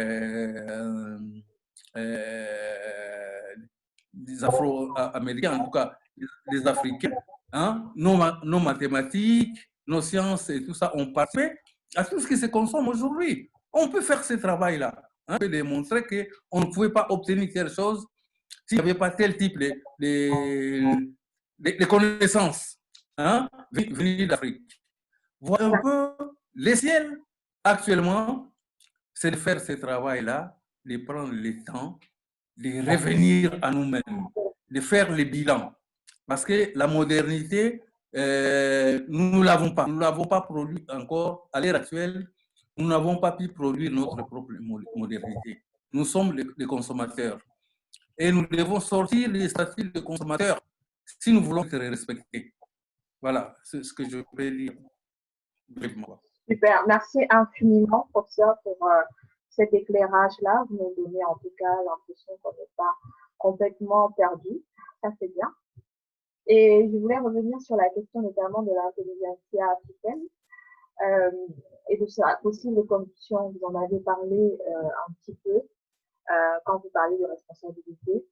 des Afro-Américains, en tout cas des Africains, hein, nos mathématiques, nos sciences et tout ça, on parfait à tout ce qui se consomme aujourd'hui. On peut faire ce travail-là. Hein, on peut démontrer qu'on ne pouvait pas obtenir telle chose s'il n'y avait pas tel type de connaissances hein, venues d'Afrique. Voilà un peu l'essentiel actuellement, c'est de faire ce travail-là, de prendre le temps, de revenir à nous-mêmes, de faire le bilan. Parce que la modernité, nous ne l'avons pas. Nous ne l'avons pas produit encore à l'heure actuelle. Nous n'avons pas pu produire notre propre modernité. Nous sommes les consommateurs. Et nous devons sortir des statuts de consommateurs si nous voulons être respectés. Voilà, c'est ce que je peux dire brièvement. Super, merci infiniment, professeur, pour cet éclairage-là. Vous nous donnez en tout cas l'impression qu'on n'est pas complètement perdu. Ça, c'est bien. Et je voulais revenir sur la question notamment de l'intelligence africaine et de sa possible corruption. Vous en avez parlé un petit peu quand vous parlez de responsabilité.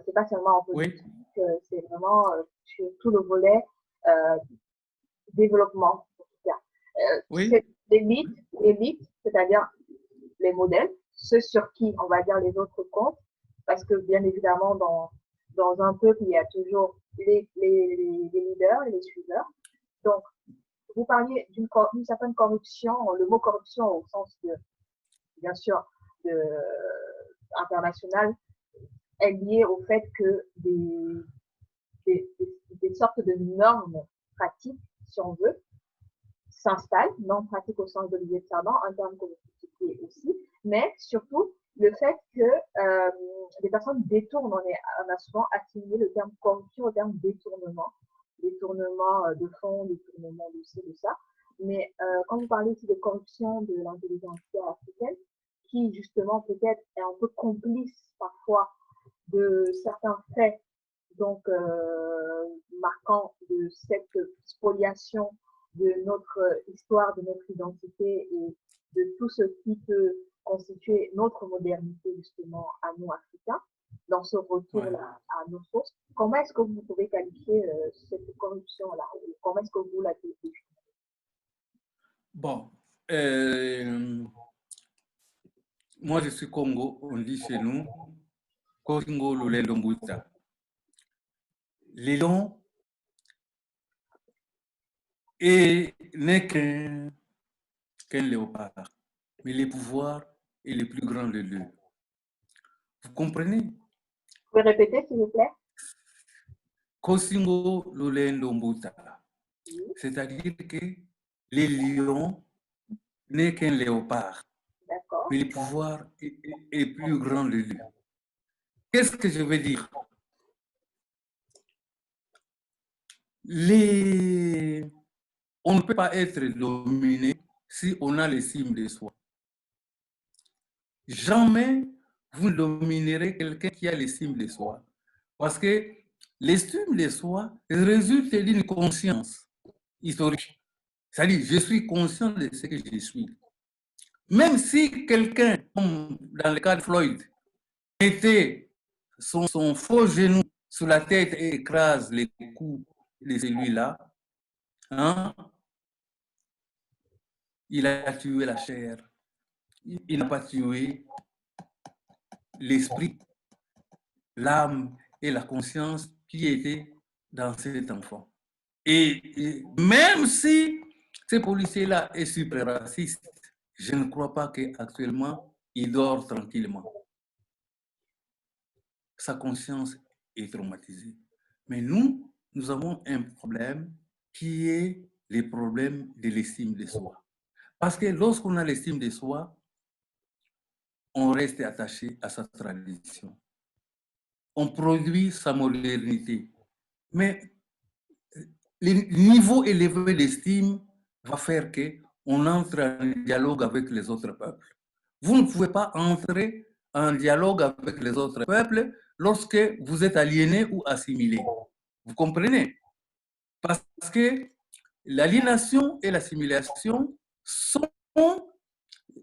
C'est pas seulement en politique, oui. C'est vraiment sur tout le volet développement. En tout cas. Oui. C'est l'élite, c'est-à-dire les modèles, ceux sur qui on va dire les autres comptent, parce que bien évidemment dans un peuple il y a toujours les leaders et les suiveurs. Donc vous parliez d'une certaine corruption, le mot corruption au sens de bien sûr international est lié au fait que des sortes de normes pratiques, si on veut, s'installent, normes pratiques au sens d'Olivier de Serban, un terme que vous critiquez aussi, mais surtout le fait que les personnes détournent, on a souvent assigné le terme corruption au terme détournement de fonds, détournement de ci, de ça. Mais quand vous parlez aussi de corruption de l'intelligence africaine, qui justement peut-être est un peu complice parfois de certains faits, donc marquant de cette spoliation de notre histoire, de notre identité et de tout ce qui peut constituer notre modernité justement à nous Africains, dans ce retour-là à nos sources. Comment est-ce que vous pouvez qualifier cette corruption-là? Comment est-ce que vous la définissez? Bon, moi je suis Congo, on dit chez nous, Congo Lulendo Mbuta. L'élan n'est qu'un léopard, mais les pouvoirs est le plus grand de l'eux. Vous comprenez? Vous pouvez répéter, s'il vous plaît? Kosingo Lulendo Mbuta. C'est-à-dire que les lions n'est qu'un léopard, mais le pouvoir est plus grand de lui. Qu'est-ce que je veux dire? On ne peut pas être dominé si on a l'estime de soi. Jamais vous ne dominerez quelqu'un qui a l'estime de soi. Parce que L'estime de soi résulte d'une conscience historique. C'est-à-dire, je suis conscient de ce que je suis. Même si quelqu'un, comme dans le cas de Floyd, mettait son faux genou sur la tête et écrase les coups de celui-là, hein, il a tué la chair. Il n'a pas tué l'esprit, l'âme et la conscience qui étaient dans cet enfant. Et même si ce policier-là est super raciste, je ne crois pas qu'actuellement, il dort tranquillement. Sa conscience est traumatisée. Mais nous avons un problème qui est le problème de l'estime de soi. Parce que lorsqu'on a l'estime de soi, on reste attaché à sa tradition. On produit sa modernité. Mais le niveau élevé d'estime va faire qu'on entre en dialogue avec les autres peuples. Vous ne pouvez pas entrer en dialogue avec les autres peuples lorsque vous êtes aliéné ou assimilé. Vous comprenez? Parce que l'aliénation et l'assimilation sont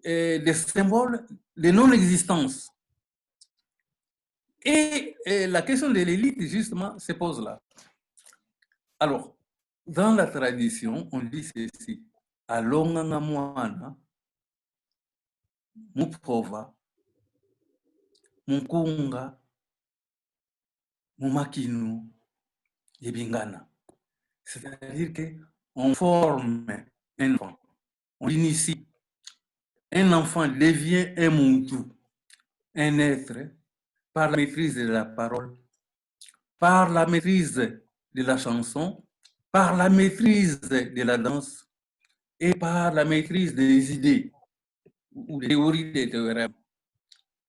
des symboles de non-existence. Et la question de l'élite, justement, se pose là. Alors, dans la tradition, on dit ceci. Alonganga mwana, muprova, mukunga, mumakinu, yebingana. C'est-à-dire qu'on forme un enfant, on initie. Un enfant devient un muntu, un être, par la maîtrise de la parole, par la maîtrise de la chanson, par la maîtrise de la danse et par la maîtrise des idées ou des théories des théorèmes.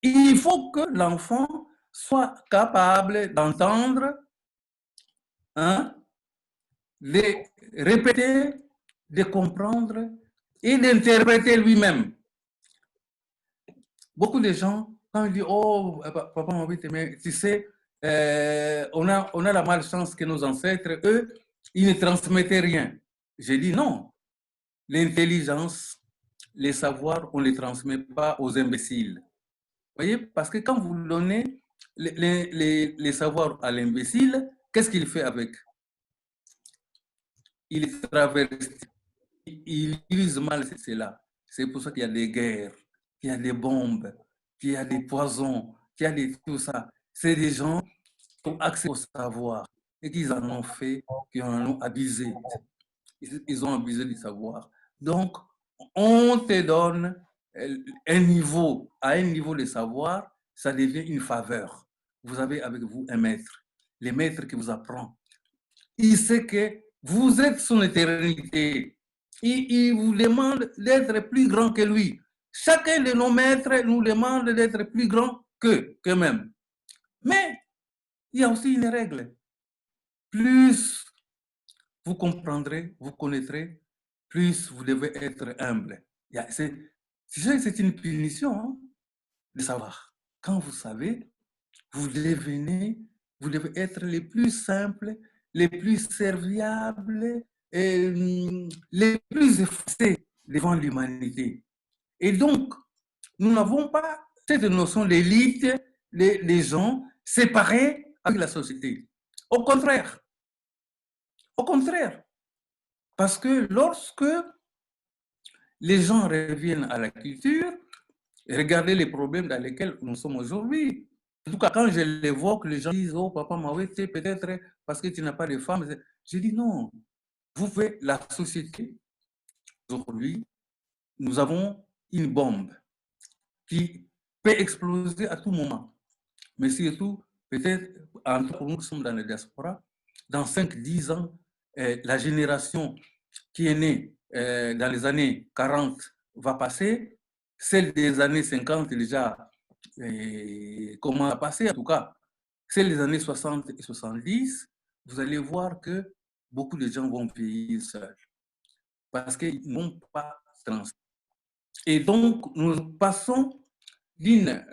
Il faut que l'enfant soit capable d'entendre, hein, de répéter, de comprendre et d'interpréter lui-même. Beaucoup de gens, quand ils disent « Oh, papa m'a envie de t'aimer », tu sais, on a la malchance que nos ancêtres, eux, ils ne transmettaient rien. J'ai dit non. L'intelligence, les savoirs, on ne les transmet pas aux imbéciles. Vous voyez, parce que quand vous donnez les savoirs à l'imbécile, qu'est-ce qu'il fait avec? Il est traversé, il use mal cela. C'est pour ça qu'il y a des guerres, qu'il y a des bombes, qu'il y a des poisons, qu'il y a tout ça. C'est des gens qui ont accès au savoir et qui en ont fait, qui en ont abusé. Ils ont abusé du savoir. Donc, on te donne un niveau, à un niveau de savoir, ça devient une faveur. Vous avez avec vous un maître, le maître qui vous apprend. Il sait que vous êtes son éternité. Il vous demande d'être plus grand que lui. Chacun de nos maîtres nous demande d'être plus grand qu'eux-mêmes. Mais il y a aussi une règle. Plus vous comprendrez, vous connaîtrez, plus vous devez être humble. C'est une punition, hein, de savoir. Quand vous savez, vous devez être les plus simples, les plus serviables, et les plus effacés devant l'humanité. Et donc, nous n'avons pas cette notion d'élite, des gens séparés avec la société. Au contraire, parce que lorsque les gens reviennent à la culture, regardez les problèmes dans lesquels nous sommes aujourd'hui. En tout cas, quand je l'évoque, les gens disent « Oh, papa Maoué, c'est peut-être parce que tu n'as pas de femme. » Je dis non. Vous faites la société. Aujourd'hui, nous avons une bombe qui peut exploser à tout moment. Mais surtout, peut-être, entre nous qui sommes dans la diaspora, dans 5-10 ans, la génération qui est née dans les années 40 va passer, celle des années 50 déjà comment à passer, en tout cas, celle des années 60 et 70, vous allez voir que beaucoup de gens vont vieillir seuls parce qu'ils n'ont pas transmis. Et donc, nous passons d'une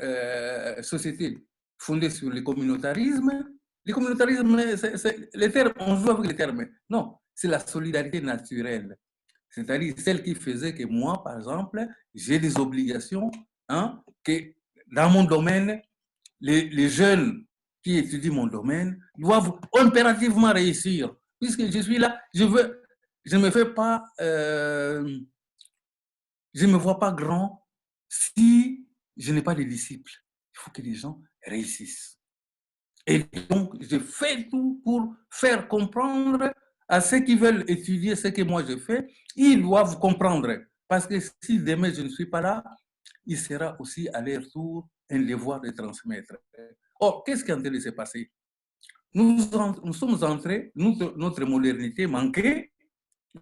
société fondée sur le communautarisme Le communautarisme, les termes, on joue avec les termes. Non, c'est la solidarité naturelle. C'est-à-dire celle qui faisait que moi, par exemple, j'ai des obligations, hein, que dans mon domaine, les jeunes qui étudient mon domaine doivent impérativement réussir. Puisque je suis là, je ne me fais pas, je ne me vois pas grand si je n'ai pas de disciples. Il faut que les gens réussissent. Et donc, je fais tout pour faire comprendre à ceux qui veulent étudier ce que moi je fais, ils doivent comprendre. Parce que si demain je ne suis pas là, il sera aussi à leur tour un devoir de transmettre. Or, qu'est-ce qui est en train de se passer? Nous sommes entrés, notre modernité manquée,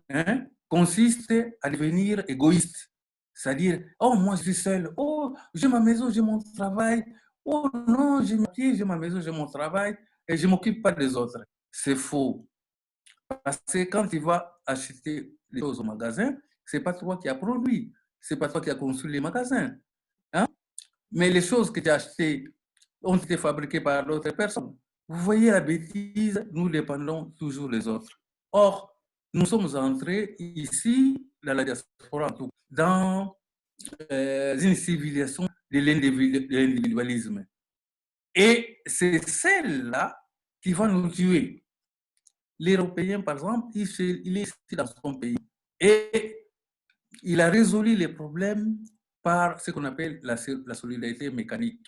hein, consiste à devenir égoïste. C'est-à-dire, oh, moi je suis seul, oh, j'ai ma maison, j'ai mon travail, oh non, j'ai mes pieds, j'ai ma maison, j'ai mon travail, et je ne m'occupe pas des autres. C'est faux. Parce que quand tu vas acheter les choses au magasin, ce n'est pas toi qui as produit, ce n'est pas toi qui as construit les magasins. Hein? Mais les choses que tu as achetées ont été fabriquées par d'autres personnes. Vous voyez la bêtise, nous dépendons toujours des autres. Or, nous sommes entrés ici, dans la diaspora, dans une civilisation de l'individualisme. Et c'est celle-là qui va nous tuer. L'Européen, par exemple, il est ici dans son pays et il a résolu les problèmes par ce qu'on appelle la solidarité mécanique,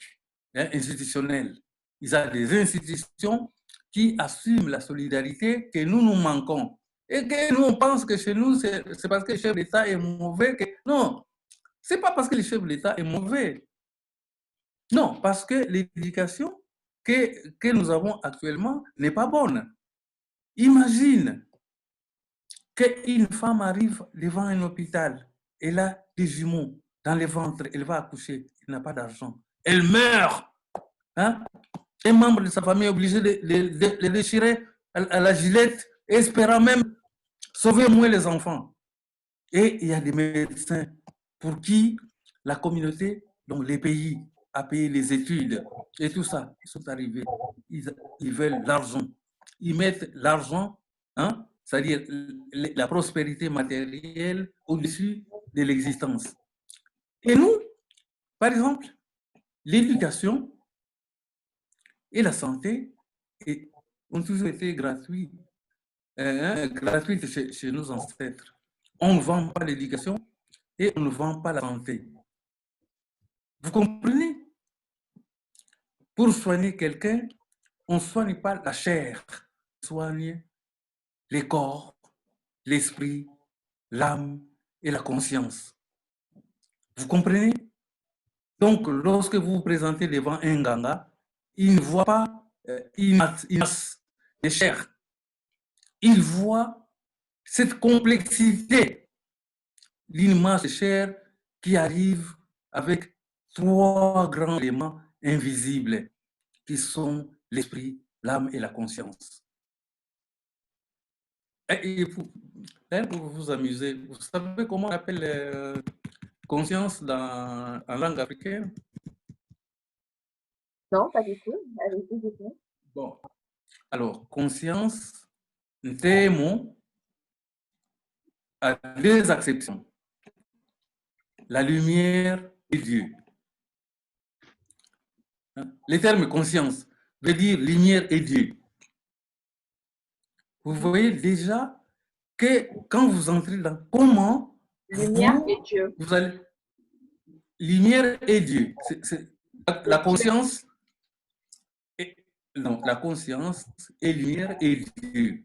hein, institutionnelle. Il y a des institutions qui assument la solidarité que nous manquons. Et que nous, on pense que chez nous, c'est parce que le chef d'État est mauvais. Non, ce n'est pas parce que le chef d'État est mauvais. Non, parce que l'éducation que nous avons actuellement n'est pas bonne. Imagine qu'une femme arrive devant un hôpital, elle a des jumeaux dans le ventre, elle va accoucher, elle n'a pas d'argent. Elle meurt. Hein? Un membre de sa famille est obligé de le déchirer à la gilette, espérant même sauver moins les enfants. Et il y a des médecins pour qui la communauté, donc les pays, a payé les études et tout ça. Ils sont arrivés, ils veulent l'argent. Ils mettent l'argent, hein, c'est-à-dire la prospérité matérielle au-dessus de l'existence. Et nous, par exemple, l'éducation et la santé ont toujours été gratuites, gratuites chez nos ancêtres. On ne vend pas l'éducation et on ne vend pas la santé. Vous comprenez? Pour soigner quelqu'un, on ne soigne pas la chair, on soigne les corps, l'esprit, l'âme et la conscience. Vous comprenez? Donc, lorsque vous vous présentez devant un ganga, il ne voit pas une masse de chair. Il voit cette complexité d'une masse de chair qui arrive avec 3 grands éléments invisibles qui sont l'esprit, l'âme et la conscience. Et pour vous amuser, vous savez comment on appelle conscience en langue africaine? Non, pas du tout. Allez-y, dites-moi. Bon, alors, conscience, Ntemo a 2 acceptions. La lumière et Dieu. Le terme conscience veut dire lumière et Dieu. Vous voyez déjà que quand vous entrez dans comment lumière et Dieu. Vous allez lumière et Dieu. La conscience. Non, la conscience est lumière et Dieu.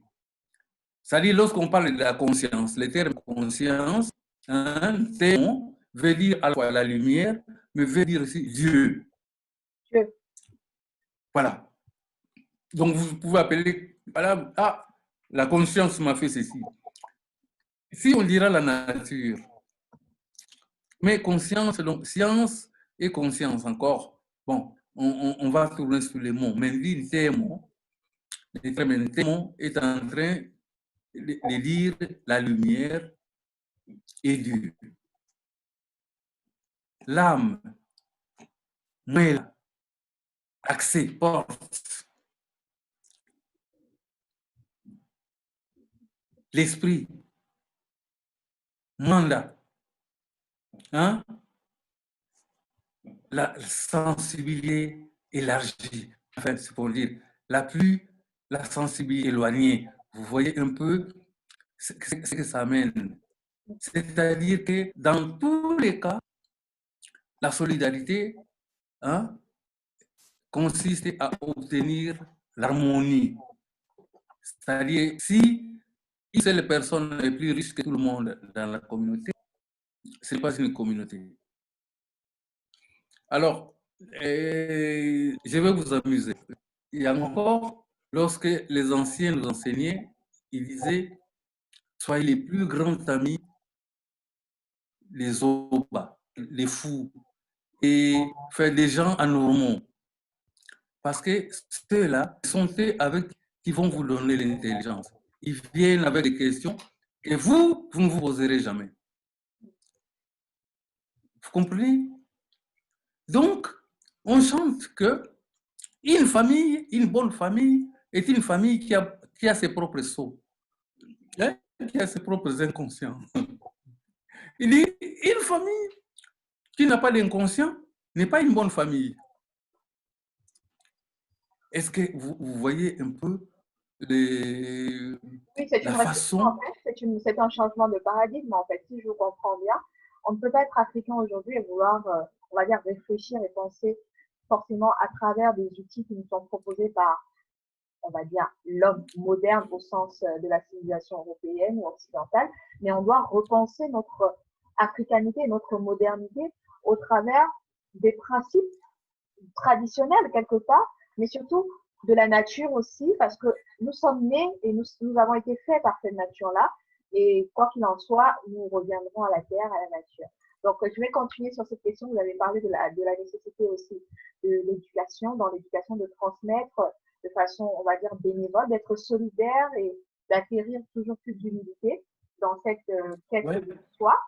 C'est-à-dire, lorsqu'on parle de la conscience, le terme conscience, un terme veut dire à la fois la lumière, mais veut dire aussi Dieu. Dieu. Voilà. Donc, vous pouvez appeler, voilà, ah, la conscience m'a fait ceci. Si on dira la nature, mais conscience, donc science et conscience encore, bon, on va tourner sur les mots. Mais le terme est en train de dire la lumière et Dieu. L'âme, accès, porte. l'esprit, mandat, hein? La sensibilité élargie, enfin, c'est pour dire la sensibilité éloignée. Vous voyez un peu ce que ça amène. C'est-à-dire que dans tous les cas, la solidarité, hein, consiste à obtenir l'harmonie. C'est-à-dire, si une seule personne est plus riche que tout le monde dans la communauté, ce n'est pas une communauté. Alors, je vais vous amuser. Il y a encore, lorsque les anciens nous enseignaient, ils disaient, soyez les plus grands amis, les obas, les fous, et faire des gens anormaux. Parce que ceux-là sont ceux avec qui vont vous donner l'intelligence. Ils viennent avec des questions que vous ne vous poserez jamais. Vous comprenez? Donc, on chante que une famille, une bonne famille, est une famille qui a ses propres sauts, hein, qui a ses propres inconscients. Il dit, une famille qui n'a pas d'inconscient n'est pas une bonne famille. Est-ce que vous voyez un peu Oui, c'est la une réflexion, en façon... fait, c'est un changement de paradigme, en fait, si je vous comprends bien. On ne peut pas être africain aujourd'hui et vouloir, on va dire, réfléchir et penser forcément à travers des outils qui nous sont proposés par, on va dire, l'homme moderne au sens de la civilisation européenne ou occidentale, mais on doit repenser notre africanité, notre modernité au travers des principes traditionnelle quelque part, mais surtout de la nature aussi, parce que nous sommes nés et nous avons été faits par cette nature-là. Et quoi qu'il en soit, nous reviendrons à la terre, à la nature. Donc, je vais continuer sur cette question. Vous avez parlé de la nécessité aussi de l'éducation, dans l'éducation de transmettre de façon, on va dire, bénévole, d'être solidaire et d'acquérir toujours plus d'humilité dans cette quête Ouais. de soi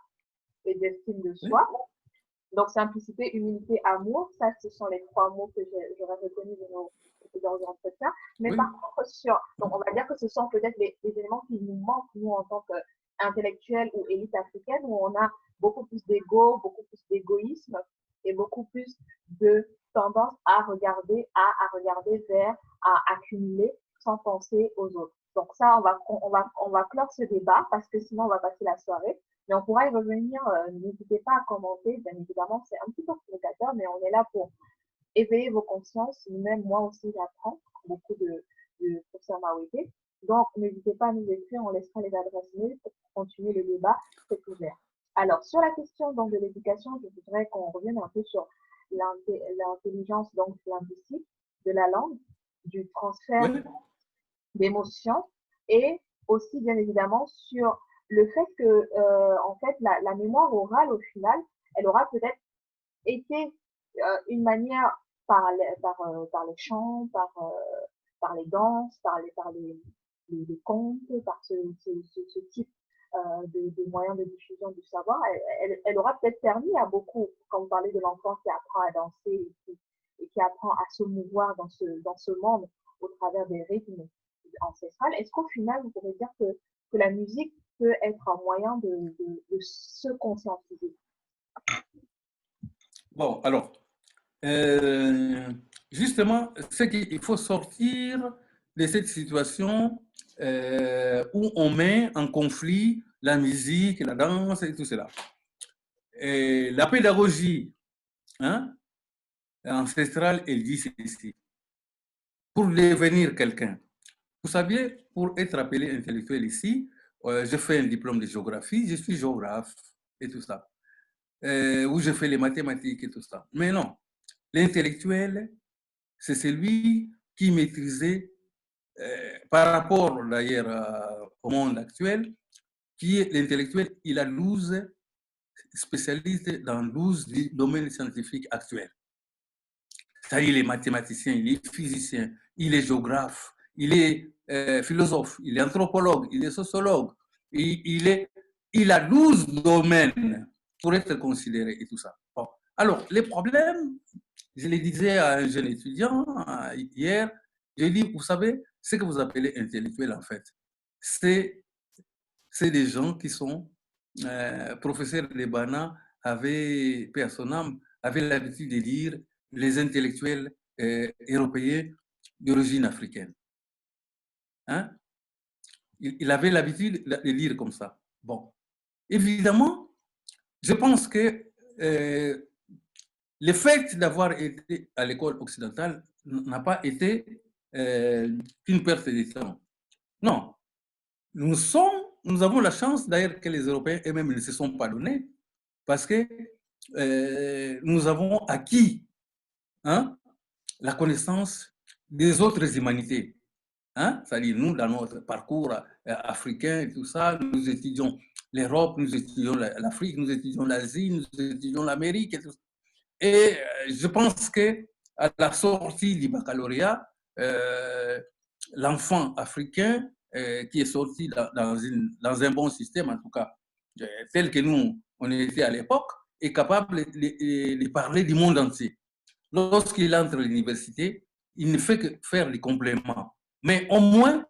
et d'estime de soi. Donc, simplicité, humilité, amour, ça, ce sont les trois mots que j'aurais retenus de nos entretiens. Mais Oui. par contre, donc, on va dire que ce sont peut-être les éléments qui nous manquent, nous, en tant qu'intellectuels ou élite africaine, où on a beaucoup plus d'ego, beaucoup plus d'égoïsme et beaucoup plus de tendance à regarder vers, à accumuler sans penser aux autres. Donc ça, on va clore ce débat parce que sinon, on va passer la soirée. Mais on pourra y revenir. N'hésitez pas à commenter. Bien évidemment, c'est un petit peu provocateur, mais on est là pour éveiller vos consciences. Même moi aussi, j'apprends beaucoup de professeur Mawete. Donc, n'hésitez pas à nous écrire. On laissera les adresses mail pour continuer le débat. C'est ouvert. Alors, sur la question donc, de l'éducation, je voudrais qu'on revienne un peu sur l'intelligence donc linguistique de la langue, du transfert Oui. d'émotions et aussi bien évidemment sur le fait que en fait la mémoire orale au final elle aura peut-être été une manière par les chants, par les danses, les contes, par ce type de moyens de diffusion du savoir, elle aura peut-être permis à beaucoup, quand vous parlez de l'enfant qui apprend à danser et qui apprend à se mouvoir dans ce monde au travers des rythmes ancestrales, est-ce qu'au final, vous pourrez dire que la musique peut être un moyen de se conscientiser? Bon, alors, justement, c'est qu'il faut sortir de cette situation où on met en conflit la musique, la danse et tout cela. Et la pédagogie, hein, ancestrale, elle dit ceci. Pour devenir quelqu'un, vous saviez, pour être appelé intellectuel ici, je fais un diplôme de géographie, je suis géographe et tout ça. Où je fais les mathématiques et tout ça. Mais non, l'intellectuel, c'est celui qui maîtrisait, par rapport d'ailleurs au monde actuel, qui est l'intellectuel, il a 12 spécialistes dans 12 domaines scientifiques actuels. C'est-à-dire, il est mathématicien, il est physicien, il est géographe, il est philosophe, il est anthropologue, il est sociologue, il a 12 domaines pour être considéré et tout ça. Bon. Alors, les problèmes, je le disais à un jeune étudiant hier, j'ai dit, vous savez, ce que vous appelez intellectuel, en fait, c'est c'est des gens qui sont professeur Lebana avait, paix à son âme, avait l'habitude de lire les intellectuels européens d'origine africaine. Hein? Il avait l'habitude de lire comme ça. Bon, évidemment, je pense que le fait d'avoir été à l'école occidentale n'a pas été une perte de temps. Non, nous avons la chance d'ailleurs que les Européens eux-mêmes ne se sont pas donnés parce que nous avons acquis la connaissance des autres humanités. C'est-à-dire, nous, dans notre parcours africain et tout ça, nous étudions l'Europe, nous étudions l'Afrique, nous étudions l'Asie, nous étudions l'Amérique et tout ça. Et je pense qu'à la sortie du baccalauréat, l'enfant africain qui est sorti dans un bon système, en tout cas, tel que nous, on était à l'époque, est capable de parler du monde entier. Lorsqu'il entre à l'université, il ne fait que faire des compléments. Mais au moins,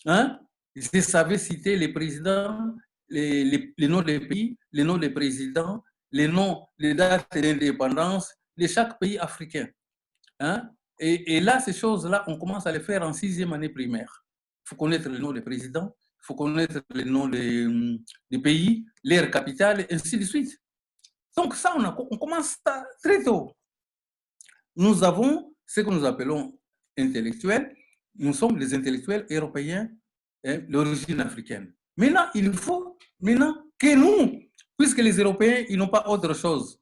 je savais citer les présidents, les noms des pays, les noms des présidents, les noms, les dates d'indépendance de chaque pays africain. Et là, ces choses-là, on commence à les faire en 6e année primaire. Il faut connaître les noms des présidents, il faut connaître les noms des pays, leurs capitales, et ainsi de suite. Donc ça, on commence très tôt. Nous avons ce que nous appelons intellectuels. Nous sommes les intellectuels européens d'origine africaine. Maintenant, il faut que nous, puisque les Européens, ils n'ont pas autre chose,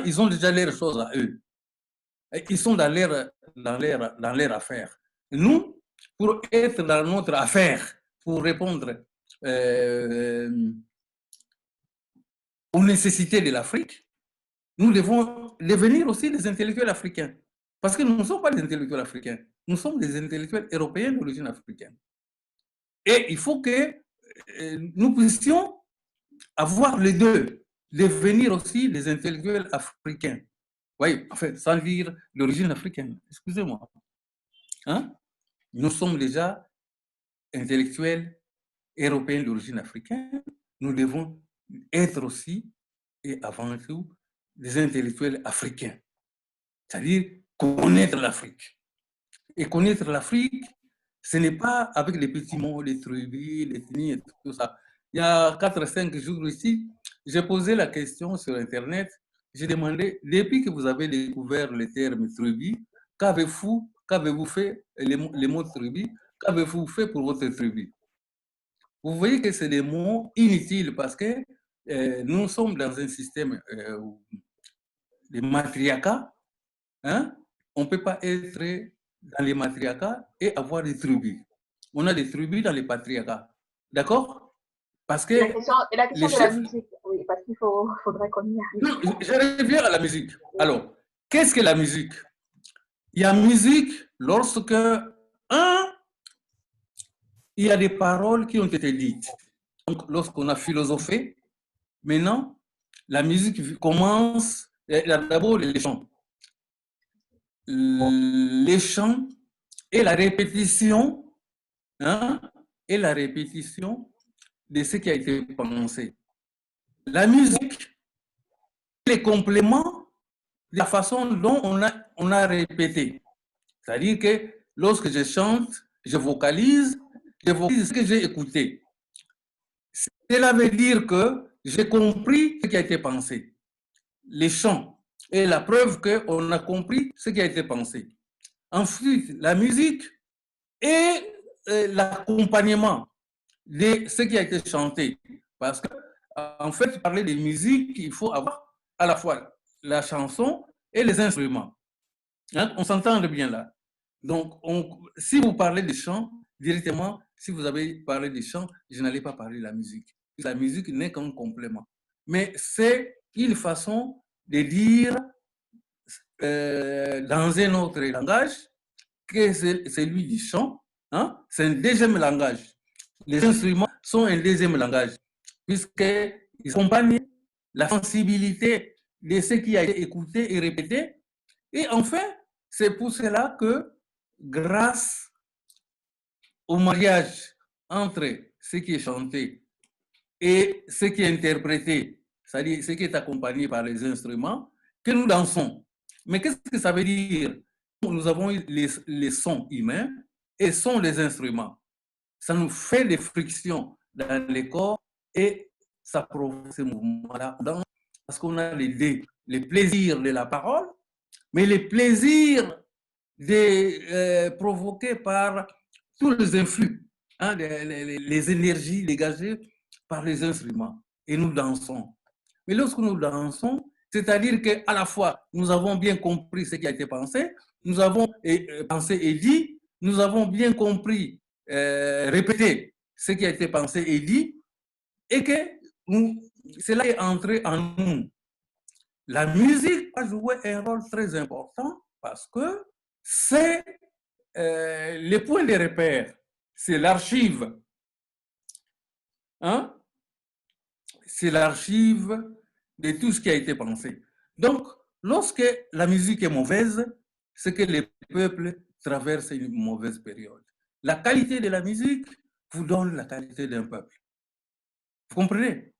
ils ont déjà leurs choses à eux. Ils sont dans leur affaire. Nous, pour être dans notre affaire, pour répondre aux nécessités de l'Afrique, nous devons devenir aussi des intellectuels africains. Parce que nous ne sommes pas des intellectuels africains, nous sommes des intellectuels européens d'origine africaine. Et il faut que nous puissions avoir les deux, devenir aussi des intellectuels africains. Oui, en fait, sans dire d'origine africaine, excusez-moi. Nous sommes déjà intellectuels européens d'origine africaine, nous devons être aussi, et avant tout, des intellectuels africains. C'est-à-dire connaître l'Afrique. Et connaître l'Afrique, ce n'est pas avec les petits mots, les tribus, les ethnies et tout ça. Il y a 4-5 jours ici, j'ai posé la question sur Internet. J'ai demandé, depuis que vous avez découvert le terme tribu, qu'avez-vous fait, les mots tribu, qu'avez-vous fait pour votre tribu? Vous voyez que c'est des mots inutiles parce que nous sommes dans un système de matriarcat. On ne peut pas être dans les matriarcats et avoir des tribus. On a des tribus dans les patriarcats. D'accord? Parce que la question de la musique, oui, parce qu'il faudrait qu'on y arrive. Non, je reviens à la musique. Alors, qu'est-ce que la musique? Il y a musique lorsque, il y a des paroles qui ont été dites. Donc, lorsqu'on a philosophé, maintenant, la musique commence, d'abord les chants. Les chants et la répétition, et la répétition de ce qui a été pensé. La musique, les compléments de la façon dont on a répété. C'est-à-dire que lorsque je chante, je vocalise ce que j'ai écouté. Cela veut dire que j'ai compris ce qui a été pensé. Les chants est la preuve qu'on a compris ce qui a été pensé. Ensuite, la musique et l'accompagnement de ce qui a été chanté. Parce que, en fait, parler de musique, il faut avoir à la fois la chanson et les instruments. On s'entend bien là. Donc, si vous parlez de chant, directement, si vous avez parlé de chant, je n'allais pas parler de la musique. La musique n'est qu'un complément. Mais c'est une façon de dire dans un autre langage que c'est celui du chant. C'est un deuxième langage. Les instruments sont un deuxième langage, puisqu'ils accompagnent la sensibilité de ce qui a été écouté et répété. Et enfin, c'est pour cela que, grâce au mariage entre ce qui est chanté et ce qui est interprété, c'est-à-dire ce qui est accompagné par les instruments, que nous dansons. Mais qu'est-ce que ça veut dire? Nous avons les sons humains et sont les instruments. Ça nous fait des frictions dans les corps et ça provoque ces mouvements-là. Parce qu'on a les plaisirs de la parole, mais les plaisirs provoqués par tous les influx, hein, les énergies dégagées par les instruments. Et nous dansons. Mais lorsque nous dansons, c'est-à-dire qu'à la fois, nous avons bien compris ce qui a été pensé, nous avons pensé et dit, nous avons bien compris, répété ce qui a été pensé et dit, et que cela est entré en nous. La musique a joué un rôle très important parce que c'est les points de repère, c'est l'archive. Hein? C'est l'archive de tout ce qui a été pensé. Donc, lorsque la musique est mauvaise, c'est que les peuples traversent une mauvaise période. La qualité de la musique vous donne la qualité d'un peuple. Vous comprenez?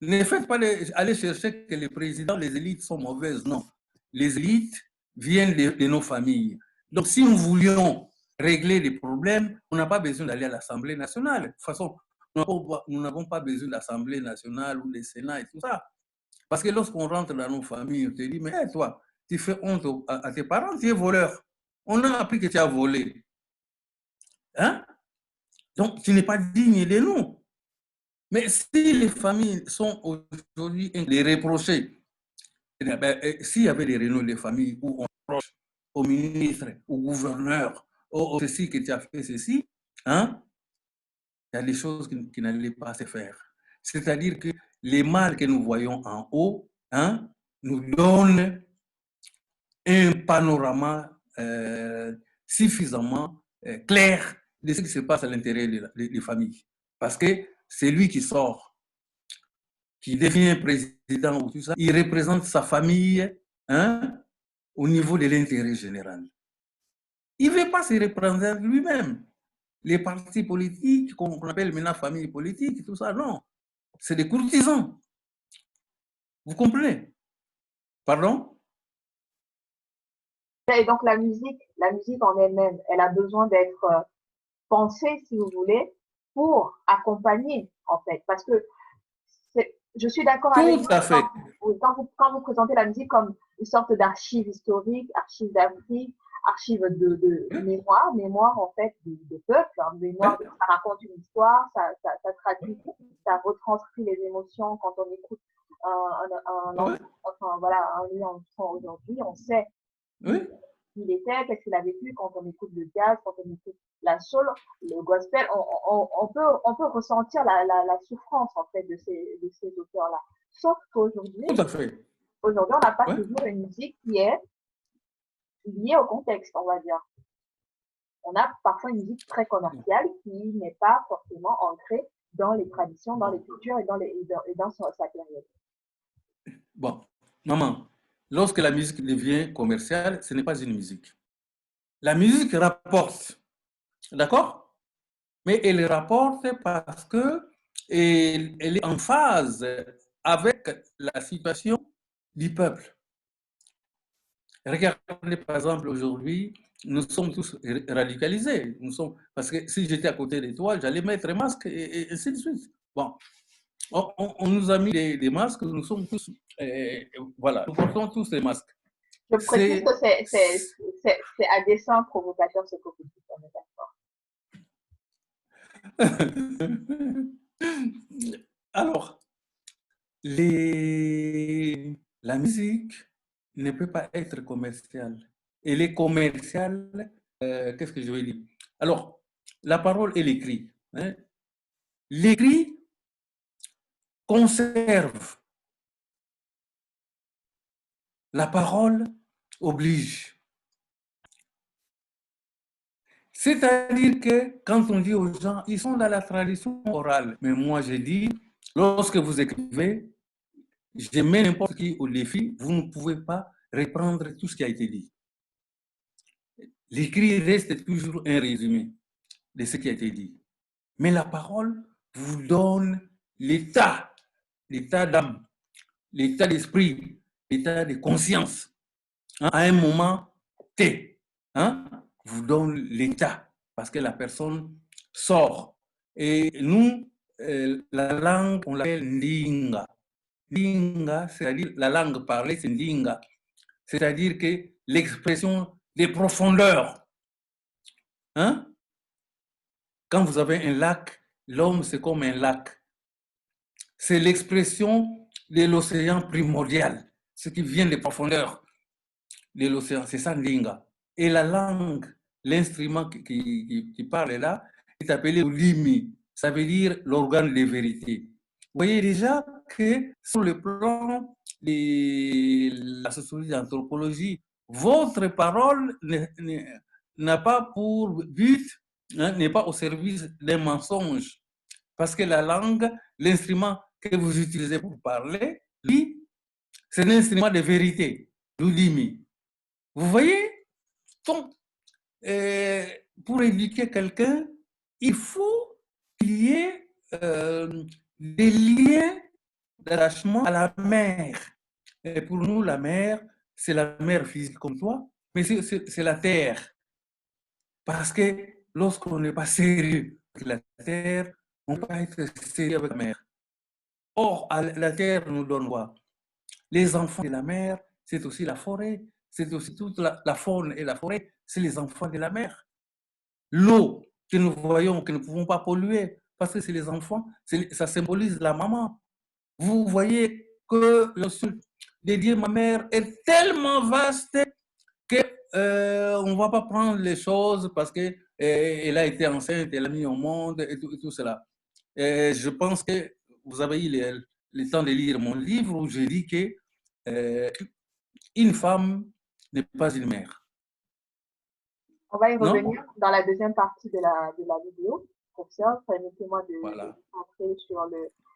Ne faites pas aller chercher que les présidents, les élites sont mauvaises. Non. Les élites viennent de nos familles. Donc, si nous voulions régler les problèmes, on n'a pas besoin d'aller à l'Assemblée nationale. De toute façon, nous n'avons pas besoin de l'Assemblée nationale ou du Sénat et tout ça. Parce que lorsqu'on rentre dans nos familles, on te dit, mais hey, toi, tu fais honte à tes parents, tu es voleur. On a appris que tu as volé. Hein? Donc, tu n'es pas digne de nous. Mais si les familles sont aujourd'hui les reprochées, s'il y avait des réunions de familles où on reproche au ministre, au gouverneur, au ceci que tu as fait ceci, hein, il y a des choses qui n'allaient pas se faire. C'est-à-dire que les mal que nous voyons en haut, hein, nous donnent un panorama suffisamment clair de ce qui se passe à l'intérieur des familles. Parce que c'est lui qui sort, qui devient président ou tout ça, il représente sa famille, hein, au niveau de l'intérêt général. Il ne veut pas se représenter lui-même. Les partis politiques, qu'on appelle maintenant famille politique, tout ça, non. C'est des courtisans. Vous comprenez? Pardon? Et donc la musique en elle-même, elle a besoin d'être pensée, si vous voulez, pour accompagner, en fait. Parce que je suis d'accord avec vous Tout à fait. quand vous présentez la musique comme une sorte d'archive historique, archive d'Afrique, archive de mémoire en fait de peuple, hein, mémoire, ça raconte une histoire, ça traduit, ça retranscrit les émotions quand on écoute enfin voilà, un enfant aujourd'hui, on sait qui il était, qu'est-ce qu'il a vécu quand on écoute le jazz, quand on écoute la soul, le gospel, on peut ressentir la souffrance en fait de ces auteurs-là. Sauf qu'aujourd'hui, on n'a pas toujours une musique qui est liée au contexte, on va dire. On a parfois une musique très commerciale qui n'est pas forcément ancrée dans les traditions, dans les cultures et dans sa période. Bon, maman, lorsque la musique devient commerciale, ce n'est pas une musique. La musique rapporte, d'accord? Mais elle rapporte parce qu'elle est en phase avec la situation du peuple. Regardez, par exemple, aujourd'hui, nous sommes tous radicalisés. Parce que si j'étais à côté de toi, j'allais mettre un masque et ainsi de suite. Bon, on nous a mis des masques, nous sommes tous, voilà, nous portons tous des masques. Je précise que c'est à dessein provocateur ce que vous dites, on est d'accord. Alors, la musique ne peut pas être commerciale. Elle est commerciale, qu'est-ce que je veux dire? Alors, la parole et l'écrit. Hein? L'écrit conserve. La parole oblige. C'est-à-dire que quand on dit aux gens, ils sont dans la tradition orale. Mais moi, je dis, lorsque vous écrivez, je mets n'importe qui au défi, vous ne pouvez pas reprendre tout ce qui a été dit. L'écrit reste toujours un résumé de ce qui a été dit. Mais la parole vous donne l'état d'âme, l'état d'esprit, l'état de conscience, hein, à un moment T, hein, vous donne l'état, parce que la personne sort. Et nous, la langue, on l'appelle Ndinga. Ndinga, c'est-à-dire la langue parlée, c'est Ndinga. C'est-à-dire que l'expression des profondeurs. Hein? Quand vous avez un lac, l'homme, c'est comme un lac. C'est l'expression de l'océan primordial, ce qui vient des profondeurs de l'océan. C'est ça, Ndinga. Et la langue, l'instrument qui parle là, est appelé Ulimi. Ça veut dire l'organe de vérité. Vous voyez déjà que sur le plan de la sociologie d'anthropologie, votre parole n'a pas pour but, hein, n'est pas au service d'un mensonge. Parce que la langue, l'instrument que vous utilisez pour parler, lui, c'est un instrument de vérité, l'Ulimi. Vous voyez? Donc, pour éduquer quelqu'un, il faut qu'il y ait des liens d'attachement à la mère. Et pour nous, la mère, c'est la mère physique comme toi, mais c'est la terre. Parce que lorsqu'on n'est pas sérieux avec la terre, on ne peut pas être sérieux avec la mère. Or, la terre nous donne quoi? Les enfants de la mer, c'est aussi la forêt, c'est aussi toute la faune et la forêt, c'est les enfants de la mer. L'eau que nous voyons, que nous ne pouvons pas polluer, parce que c'est les enfants, ça symbolise la maman. Vous voyez que le sud dédié ma mère est tellement vaste que on ne va pas prendre les choses parce que elle a été enceinte, elle a mis au monde et tout cela. Et je pense que vous avez eu le temps de lire mon livre où je dis que une femme n'est pas une mère. On va y Non? revenir dans la deuxième partie de la vidéo. Pour ça, permettez-moi de Voilà. rentrer sur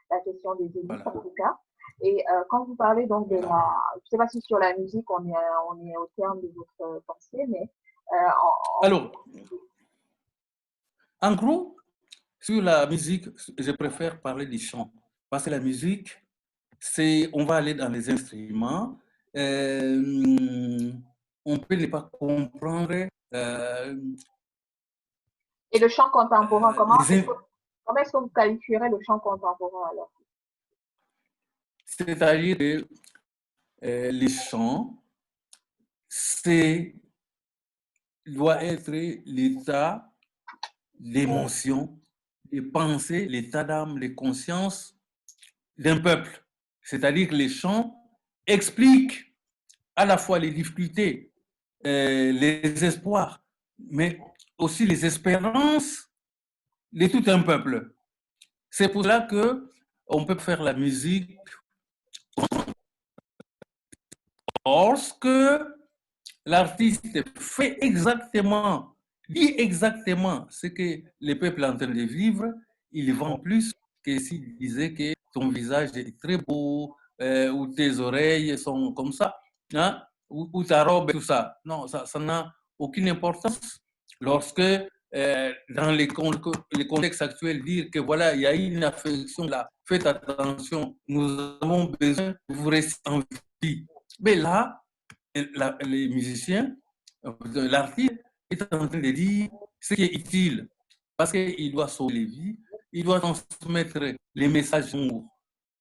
la question des élites, Voilà. en tout cas. Et quand vous parlez donc de la... Je ne sais pas si sur la musique, on est au terme de votre pensée, mais... Alors, en gros, sur la musique, je préfère parler du chant. Parce que la musique, on va aller dans les instruments. On peut ne pas comprendre... Et le chant contemporain, comment est-ce que vous qualifierez le chant contemporain alors? C'est-à-dire que les chants, doit être l'état d'émotion, de pensée, l'état d'âme, de conscience d'un peuple. C'est-à-dire que les chants expliquent à la fois les difficultés, les espoirs, mais aussi les espérances de tout un peuple. C'est pour cela qu'on peut faire la musique lorsque l'artiste dit exactement ce que le peuple est en train de vivre, il vend plus que s'il disait que ton visage est très beau, ou tes oreilles sont comme ça, hein, ou ta robe et tout ça. Non, ça n'a aucune importance. Lorsque, dans les contextes actuels, dire que voilà, il y a une affection là, faites attention, nous avons besoin de vous rester en vie. Mais là, les musiciens, l'artiste est en train de dire ce qui est utile, parce qu'il doit sauver les vies, il doit transmettre les messages d'amour,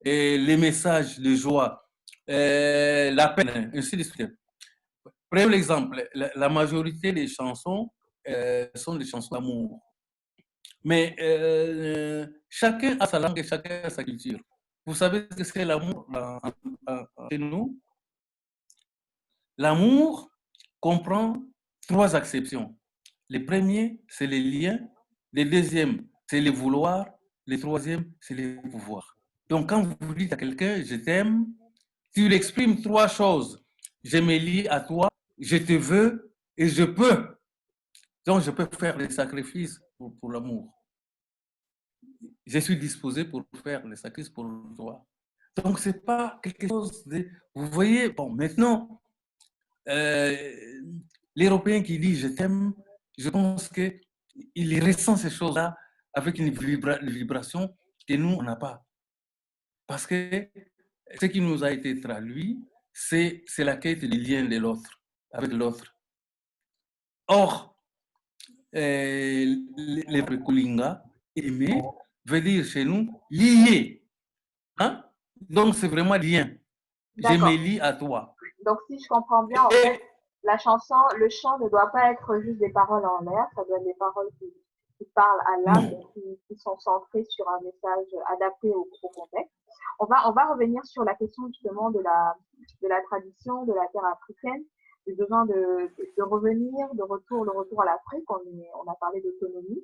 et les messages de joie, la peine, ainsi de suite. Prenons l'exemple, la majorité des chansons sont des chansons d'amour. Mais chacun a sa langue et chacun a sa culture. Vous savez ce que c'est l'amour chez nous? L'amour comprend 3 acceptions. Le premier, c'est les liens. Le deuxième, c'est le vouloir. Le troisième, c'est le pouvoir. Donc, quand vous dites à quelqu'un, je t'aime, tu l'exprimes 3 choses. Je me lie à toi, je te veux et je peux. Donc, je peux faire des sacrifices pour l'amour. Je suis disposé pour faire des sacrifices pour toi. Donc, ce n'est pas quelque chose de... Vous voyez, bon, maintenant, l'Européen qui dit je t'aime, je pense qu'il ressent ces choses-là avec une vibration que nous, on n'a pas. Parce que ce qui nous a été traduit, c'est la quête du lien de l'autre, avec l'autre. Or, les Kulinga, aimer, veut dire chez nous lier. Hein? Donc, c'est vraiment lien. Je me D'accord. lie à toi. Donc, si je comprends bien, en fait, la chanson, le chant ne doit pas être juste des paroles en l'air, ça doit être des paroles qui parlent à l'âme et qui sont centrées sur un message adapté au contexte. On va revenir sur la question justement de la tradition, de la terre africaine, du besoin de revenir, le retour à l'Afrique. On a parlé d'autonomie,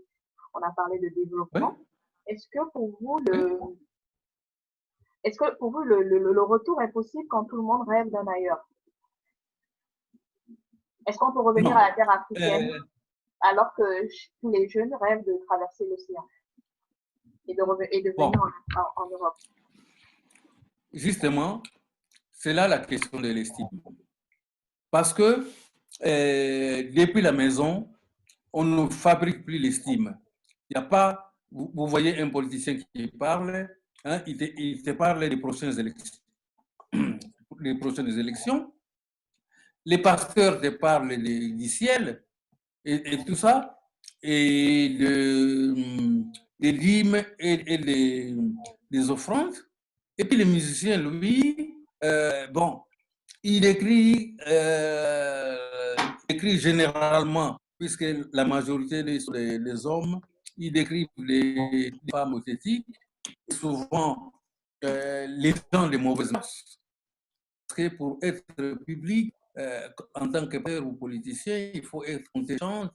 on a parlé de Oui, développement. Est-ce que pour vous, oui. le retour est possible quand tout le monde rêve d'un ailleurs? Est-ce qu'on peut revenir à Non. la terre africaine alors que tous les jeunes rêvent de traverser l'océan et et de venir Bon, en Europe? justement, c'est là la question de l'estime. Parce que depuis la maison, on ne fabrique plus l'estime. Il n'y a pas, vous voyez un politicien qui parle, hein, il te parle des prochaines élections. Les prochaines élections. Les pasteurs te parlent du ciel et tout ça, et des dîmes et des offrandes. Et puis le musicien, lui, bon, il écrit généralement, puisque la majorité des hommes, ils décrivent les femmes authentiques, souvent les gens de mauvaises mœurs. Parce que pour être public, en tant que père ou politicien, il faut être intelligent,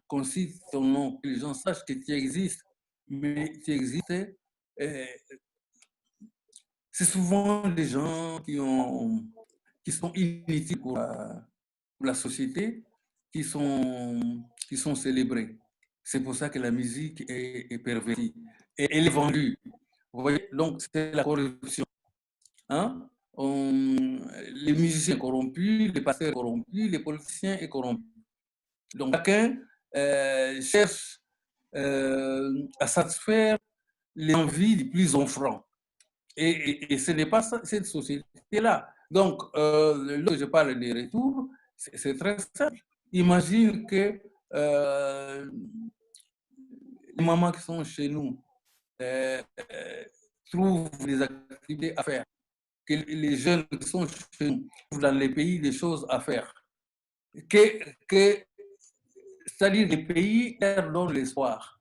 qu'on cite ton nom, que les gens sachent que tu existes. Mais tu existes, euh, c'est souvent des gens qui sont inutiles pour la société, qui sont célébrés. C'est pour ça que la musique est pervertie. Et elle est vendue. Vous voyez, donc c'est la corruption. Hein? Les musiciens corrompus, les pasteurs corrompus, les politiciens sont corrompus. Donc chacun cherche à satisfaire les envies les plus offrantes. Et ce n'est pas ça, cette société-là. Donc, là, je parle des retours, c'est très simple. Imagine que les mamans qui sont chez nous euh, trouvent des activités à faire, que les jeunes qui sont chez nous trouvent dans les pays des choses à faire. C'est-à-dire les pays leur donnent l'espoir.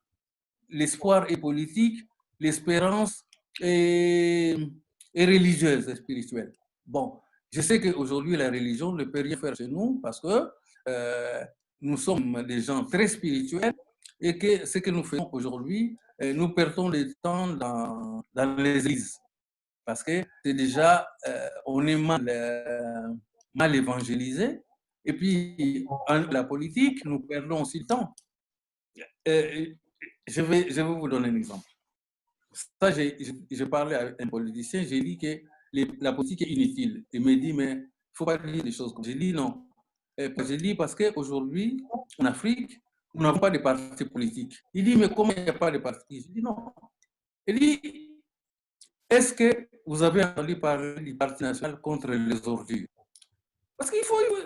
L'espoir est politique, l'espérance est, est religieuse et spirituelle. Bon, je sais qu'aujourd'hui, la religion ne peut rien faire chez nous parce que nous sommes des gens très spirituels et que ce que nous faisons aujourd'hui, nous perdons le temps dans les églises parce que c'est déjà, on est mal évangélisé. Et puis, en la politique, nous perdons aussi le temps. Euh, je vais vous donner un exemple. Ça, je parlais à un politicien, j'ai dit que la politique est inutile. Il me dit, mais il ne faut pas dire des choses comme ça. J'ai dit non. J'ai dit parce qu'aujourd'hui, en Afrique, nous n'avons pas de partis politiques. Il dit, mais comment il n'y a pas de partis? J'ai dit non. Il dit, est-ce que vous avez entendu parler du Parti national contre les ordures? Parce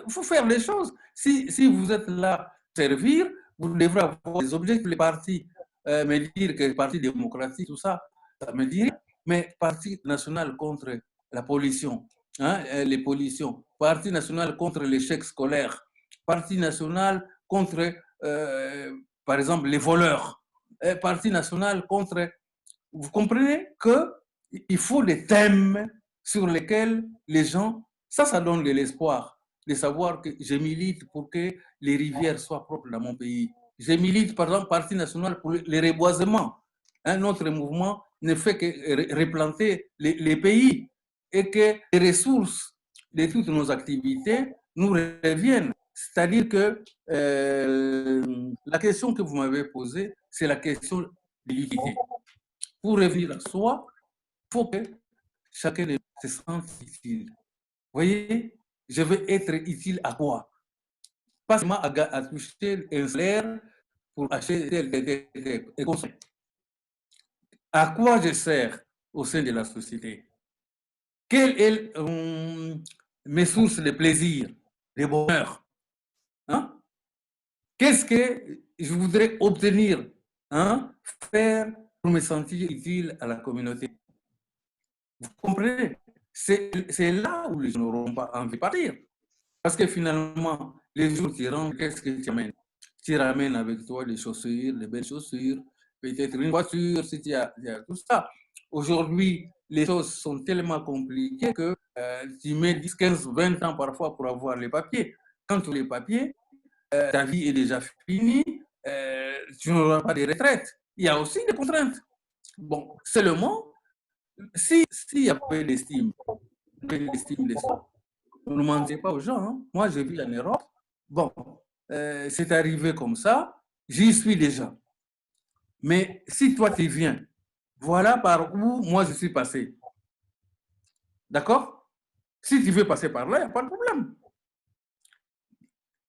faut faire les choses. Si vous êtes là pour servir, vous devrez avoir des objectifs. Les partis, me dire que le Parti démocratique, tout ça, ça me dit rien. Mais Parti national contre la pollution, hein, les pollutions, Parti national contre l'échec scolaire, Parti national contre, par exemple, les voleurs, Parti national contre... Vous comprenez qu'il faut des thèmes sur lesquels les gens, ça donne de l'espoir de savoir que je milite pour que les rivières soient propres dans mon pays. Je milite, par exemple, Parti national pour les reboisements. Un autre mouvement ne fait que replanter les pays et que les ressources de toutes nos activités nous reviennent. C'est-à-dire que la question que vous m'avez posée, c'est la question de l'utilité. Pour revenir à soi, il faut que chacun de nous se sente utile. Vous voyez, je veux être utile à quoi? Pas seulement à toucher un salaire pour acheter des conseils. À quoi je sers? au sein de la société? Quelles est mes sources de plaisir, de bonheur? Hein? Qu'est-ce que je voudrais obtenir, hein, faire pour me sentir utile à la communauté? Vous comprenez? C'est là où les gens n'auront pas envie de partir. Parce que finalement, les jours qui rentrent, qu'est-ce que tu amènes? Tu ramènes avec toi des chaussures, des belles chaussures, peut-être une voiture, si tu as tout ça. Aujourd'hui, les choses sont tellement compliquées que tu mets 10, 15, 20 ans parfois pour avoir les papiers. Quand tu as les papiers, ta vie est déjà finie, tu n'auras pas de retraite. Il y a aussi des contraintes. Bon, seulement, s'il y avait l'estime de soi, on ne mentait pas aux gens. Hein. Moi, je vis en Europe. Bon, c'est arrivé comme ça, j'y suis déjà. Mais si toi, tu viens, voilà par où moi, je suis passé. D'accord? Si tu veux passer par là, il n'y a pas de problème.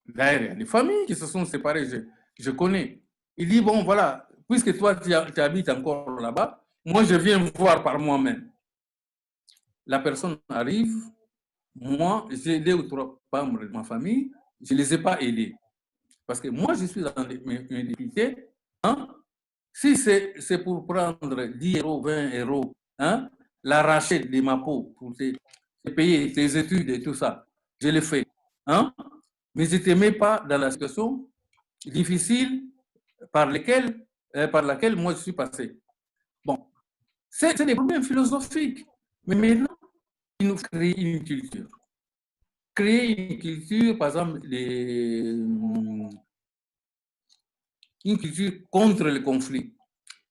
D'ailleurs, il y a des familles qui se sont séparées, je connais. Il dit, bon, voilà, puisque toi, tu habites encore là-bas, moi, je viens voir par moi-même. La personne arrive, moi, j'ai 2 ou 3 membres de ma famille, je ne les ai pas aidés. Parce que moi, je suis dans mes difficultés. Hein? Si c'est pour prendre 10 euros, 20 euros, hein, l'arracher de ma peau pour te payer tes études et tout ça, je le fais. Hein? Mais je ne te mets pas dans la situation difficile par laquelle moi je suis passé. Bon, c'est des problèmes philosophiques. Mais maintenant, il nous crée une culture. Créer une culture, par exemple, une culture contre le conflit,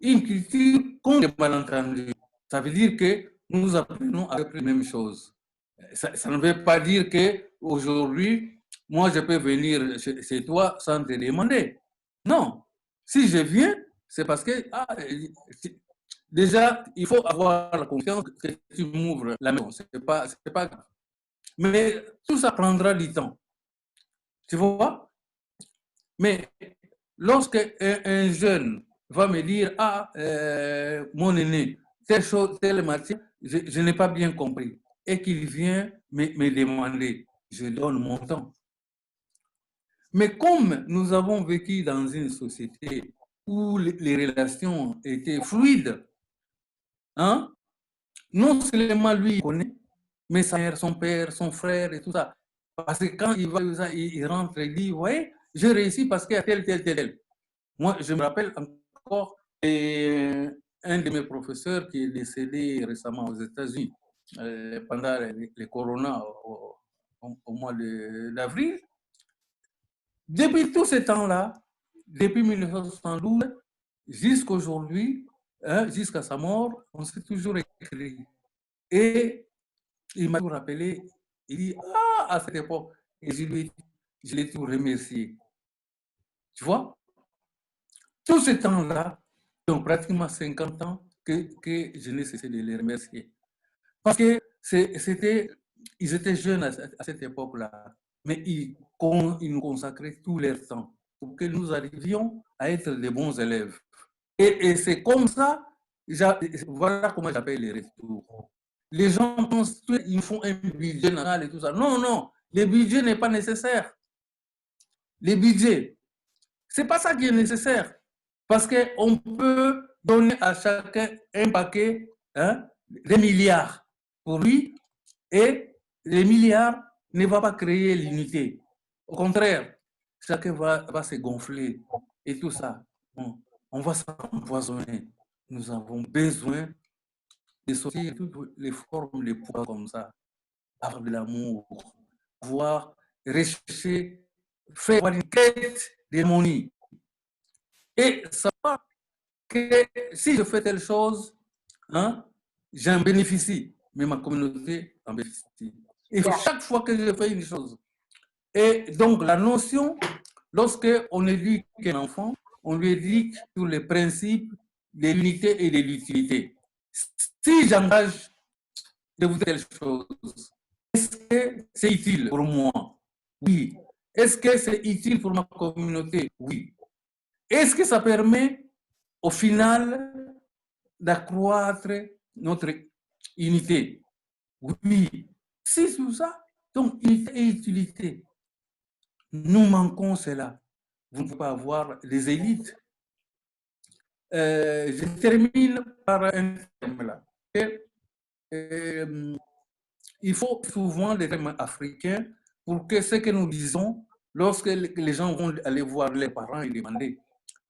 une culture contre les malentendus. Ça veut dire que nous apprenons à faire la même chose. Ça ne veut pas dire qu'aujourd'hui, moi, je peux venir chez toi sans te demander. Non. Si je viens, c'est parce que déjà, il faut avoir la confiance que tu m'ouvres la maison. Ce n'est pas grave. Mais tout ça prendra du temps. Tu vois? Mais lorsque un jeune va me dire, mon aîné, telle chose, telle matière, je n'ai pas bien compris, et qu'il vient me demander, je donne mon temps. Mais comme nous avons vécu dans une société où les relations étaient fluides, hein, non seulement lui il connaît, mais sa mère, son père, son frère et tout ça. Parce que quand il rentre et dit, ouais, j'ai réussi parce qu'il y a tel. Moi, je me rappelle encore un de mes professeurs qui est décédé récemment aux États-Unis pendant le corona au mois d'avril. Depuis tout ce temps-là, depuis 1972 jusqu'à aujourd'hui, hein, jusqu'à sa mort, on s'est toujours écrit. Et il m'a toujours rappelé, il dit, à cette époque, et je l'ai tout remercié. Tu vois? Tout ce temps-là, donc pratiquement 50 ans, que je n'ai cessé de les remercier. Parce que ils étaient jeunes à cette époque-là, mais ils nous consacraient tout leur temps pour que nous arrivions à être des bons élèves. Et c'est comme ça, voilà comment j'appelle les retours. Les gens pensent qu'ils font un budget national et tout ça. Non, non, le budget n'est pas nécessaire. Le budget, ce n'est pas ça qui est nécessaire. Parce qu'on peut donner à chacun un paquet, hein, de milliards pour lui, et les milliards ne vont pas créer l'unité. Au contraire, chacun va se gonfler et tout ça. On va s'empoisonner. Nous avons besoin de sortir toutes les formes de pouvoir comme ça, avoir de l'amour, pouvoir rechercher, faire une quête d'harmonie. Et savoir que si je fais telle chose, hein, j'en bénéficie, mais ma communauté en bénéficie. Et chaque fois que je fais une chose. Et donc, la notion, lorsqu'on éduque un enfant, on lui éduque sur les principes de l'unité et de l'utilité. Si j'engage de vous telle chose, est-ce que c'est utile pour moi? Oui. Est-ce que c'est utile pour ma communauté? Oui. Est-ce que ça permet, au final, d'accroître notre unité. Oui, c'est tout ça. Donc, unité et utilité. Nous manquons cela. Vous ne pouvez pas avoir des élites. Je termine par un thème là. Il faut souvent des thèmes africains pour que ce que nous disons, lorsque les gens vont aller voir les parents et demander.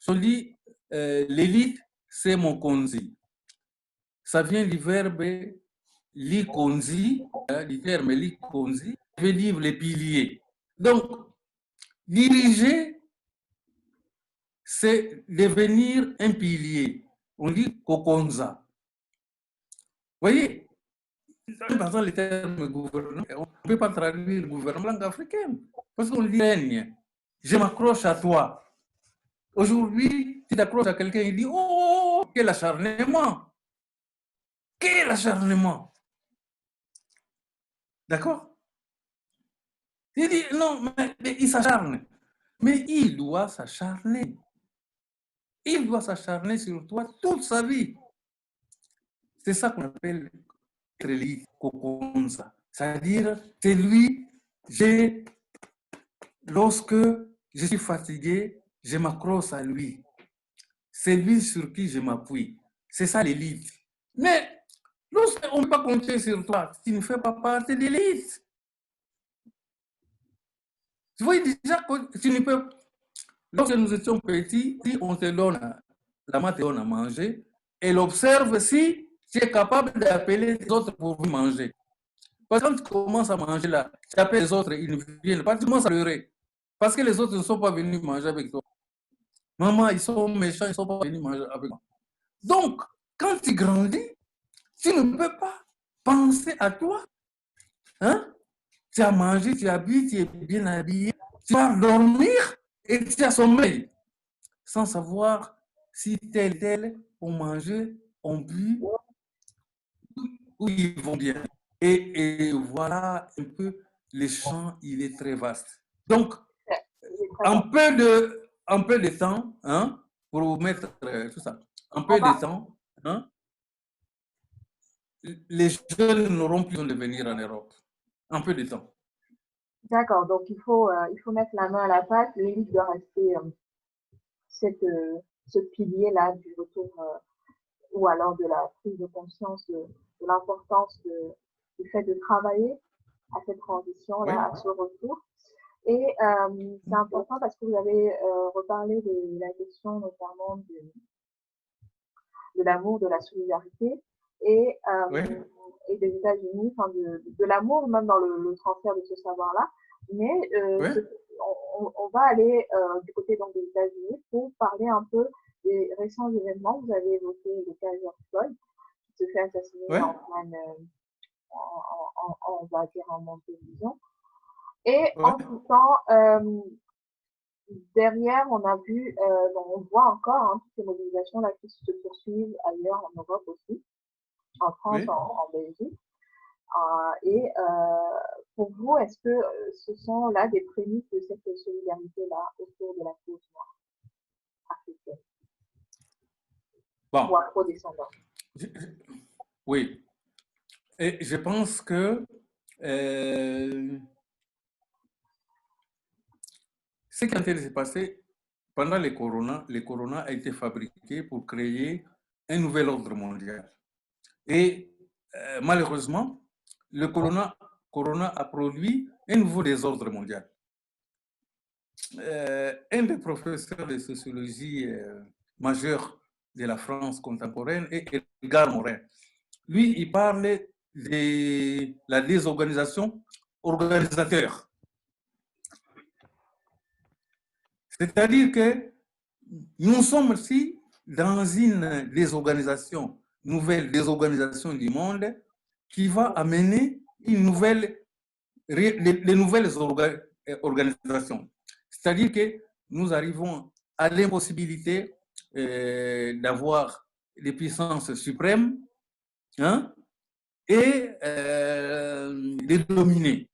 Je dis, l'élite, c'est mon konzi. Ça vient du verbe likonzi, du terme likonzi, qui veut dire les piliers. Donc, diriger, c'est devenir un pilier. On dit kokonza. Vous voyez, par exemple, le terme gouvernement, on ne peut pas traduire le gouvernement en langue africaine. Parce qu'on dit règne. Je m'accroche à toi. Aujourd'hui, tu t'accroches à quelqu'un, il dit oh, quel acharnement! Quel acharnement! D'accord? Il dit non, mais il s'acharne. Mais il doit s'acharner. Il doit s'acharner sur toi toute sa vie. C'est ça qu'on appelle l'élite kokonza. C'est-à-dire, c'est lui, lorsque je suis fatigué, je m'accroche à lui. C'est lui sur qui je m'appuie. C'est ça l'élite. Mais lorsqu'on ne peut pas compter sur toi, tu ne fais pas partie de l'élite. Tu vois déjà que tu ne peux. Lorsque nous étions petits, si on te donne, la main te donne à manger, elle observe si tu es capable d'appeler les autres pour manger. Parce que quand tu commences à manger là, tu appelles les autres, ils ne viennent pas, tu commences à pleurer. Parce que les autres ne sont pas venus manger avec toi. Maman, ils sont méchants, ils ne sont pas venus manger avec moi. Donc, quand tu grandis, tu ne peux pas penser à toi. Hein? Tu as mangé, tu habilles, tu es bien habillé, tu vas dormir et tu as sommeil. Sans savoir si tel ont mangé, ont bu, ou ils vont bien. Et voilà un peu le champ, il est très vaste. Donc, un peu de temps, hein, pour vous mettre tout ça, un peu de temps, hein, les jeunes n'auront plus besoin de venir en Europe. Un peu de temps. D'accord, donc il faut mettre la main à la pâte. L'élite doit rester ce pilier-là du retour ou alors de la prise de conscience de l'importance du fait de travailler à cette transition-là, oui, à ce retour. Et c'est important parce que vous avez reparlé de la question notamment de l'amour, de la solidarité et, oui, et des États-Unis, enfin de l'amour même dans le transfert de ce savoir-là. Mais oui, on va aller du côté donc, des États-Unis pour parler un peu des récents événements. Vous avez évoqué le cas George Floyd qui se fait assassiner, oui, en pleine, on va dire en télévision. Et oui, en tout temps, derrière, on a vu, on voit encore hein, toutes ces mobilisations là qui se poursuivent ailleurs en Europe aussi, en France, oui, en Belgique. Et pour vous, est-ce que ce sont là des prémices de cette solidarité-là autour de la cause noire africaine ou afro-descendante? Oui. Et je pense que ce qui est en train de se passer pendant les corona a été fabriqué pour créer un nouvel ordre mondial. Et malheureusement, le corona a produit un nouveau désordre mondial. Un des professeurs de sociologie majeurs de la France contemporaine est Edgar Morin. Lui, il parle de la désorganisation organisateur. C'est-à-dire que nous sommes aussi dans une désorganisation, nouvelle désorganisation du monde qui va amener une nouvelle, les nouvelles organisations. C'est-à-dire que nous arrivons à l'impossibilité d'avoir des puissances suprêmes, hein, et les dominer.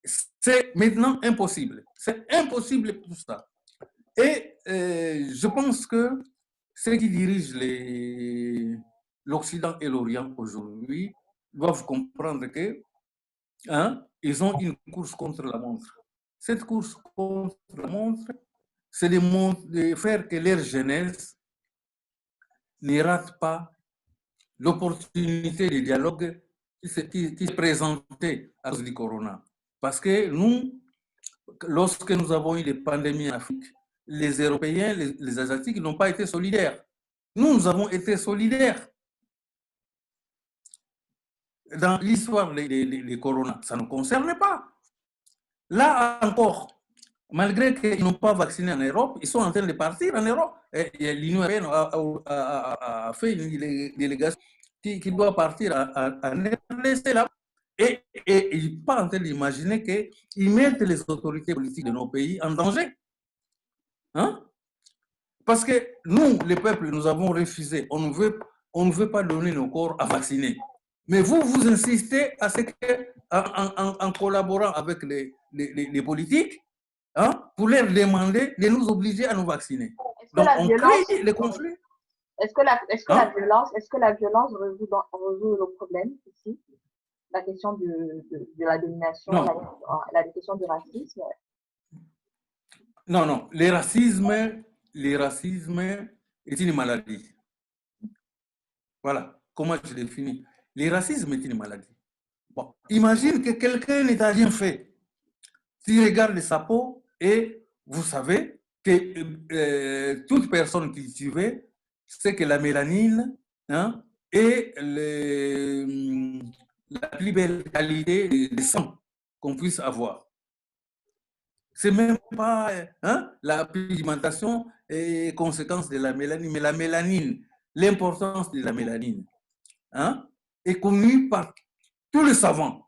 C'est maintenant impossible. C'est impossible pour ça. Et je pense que ceux qui dirigent l'Occident et l'Orient aujourd'hui doivent comprendre que ils ont une course contre la montre. Cette course contre la montre, c'est de faire que leur jeunesse ne rate pas l'opportunité de dialogue qui s'est présentée à cause du corona. Parce que nous, lorsque nous avons eu des pandémies en Afrique, les Européens, les Asiatiques n'ont pas été solidaires. Nous avons été solidaires. Dans l'histoire des corona, ça ne nous concerne pas. Là encore, malgré qu'ils n'ont pas vacciné en Europe, ils sont en train de partir en Europe. L'Union européenne a fait une délégation qui doit partir en RDC là. Et ils ne sont pas en train d'imaginer qu'ils mettent les autorités politiques de nos pays en danger. Hein? Parce que nous, les peuples, nous avons refusé. On ne veut pas donner nos corps à vacciner. Mais vous insistez à ce que, en collaborant avec les politiques, pour leur demander de nous obliger à nous vacciner. Donc, on crée les conflits. Est-ce que la violence résout le problème ici? La question de la domination, la question du racisme? Non. Le racisme est une maladie. Voilà comment je définis. Le racisme est une maladie. Bon, imagine que quelqu'un n'a rien fait. Tu regardes sa peau et vous savez que toute personne cultivée sait que la mélanine est la plus belle qualité de sang qu'on puisse avoir. C'est même pas la pigmentation et conséquence de la mélanine, mais la mélanine, l'importance de la mélanine est connue par tous les savants,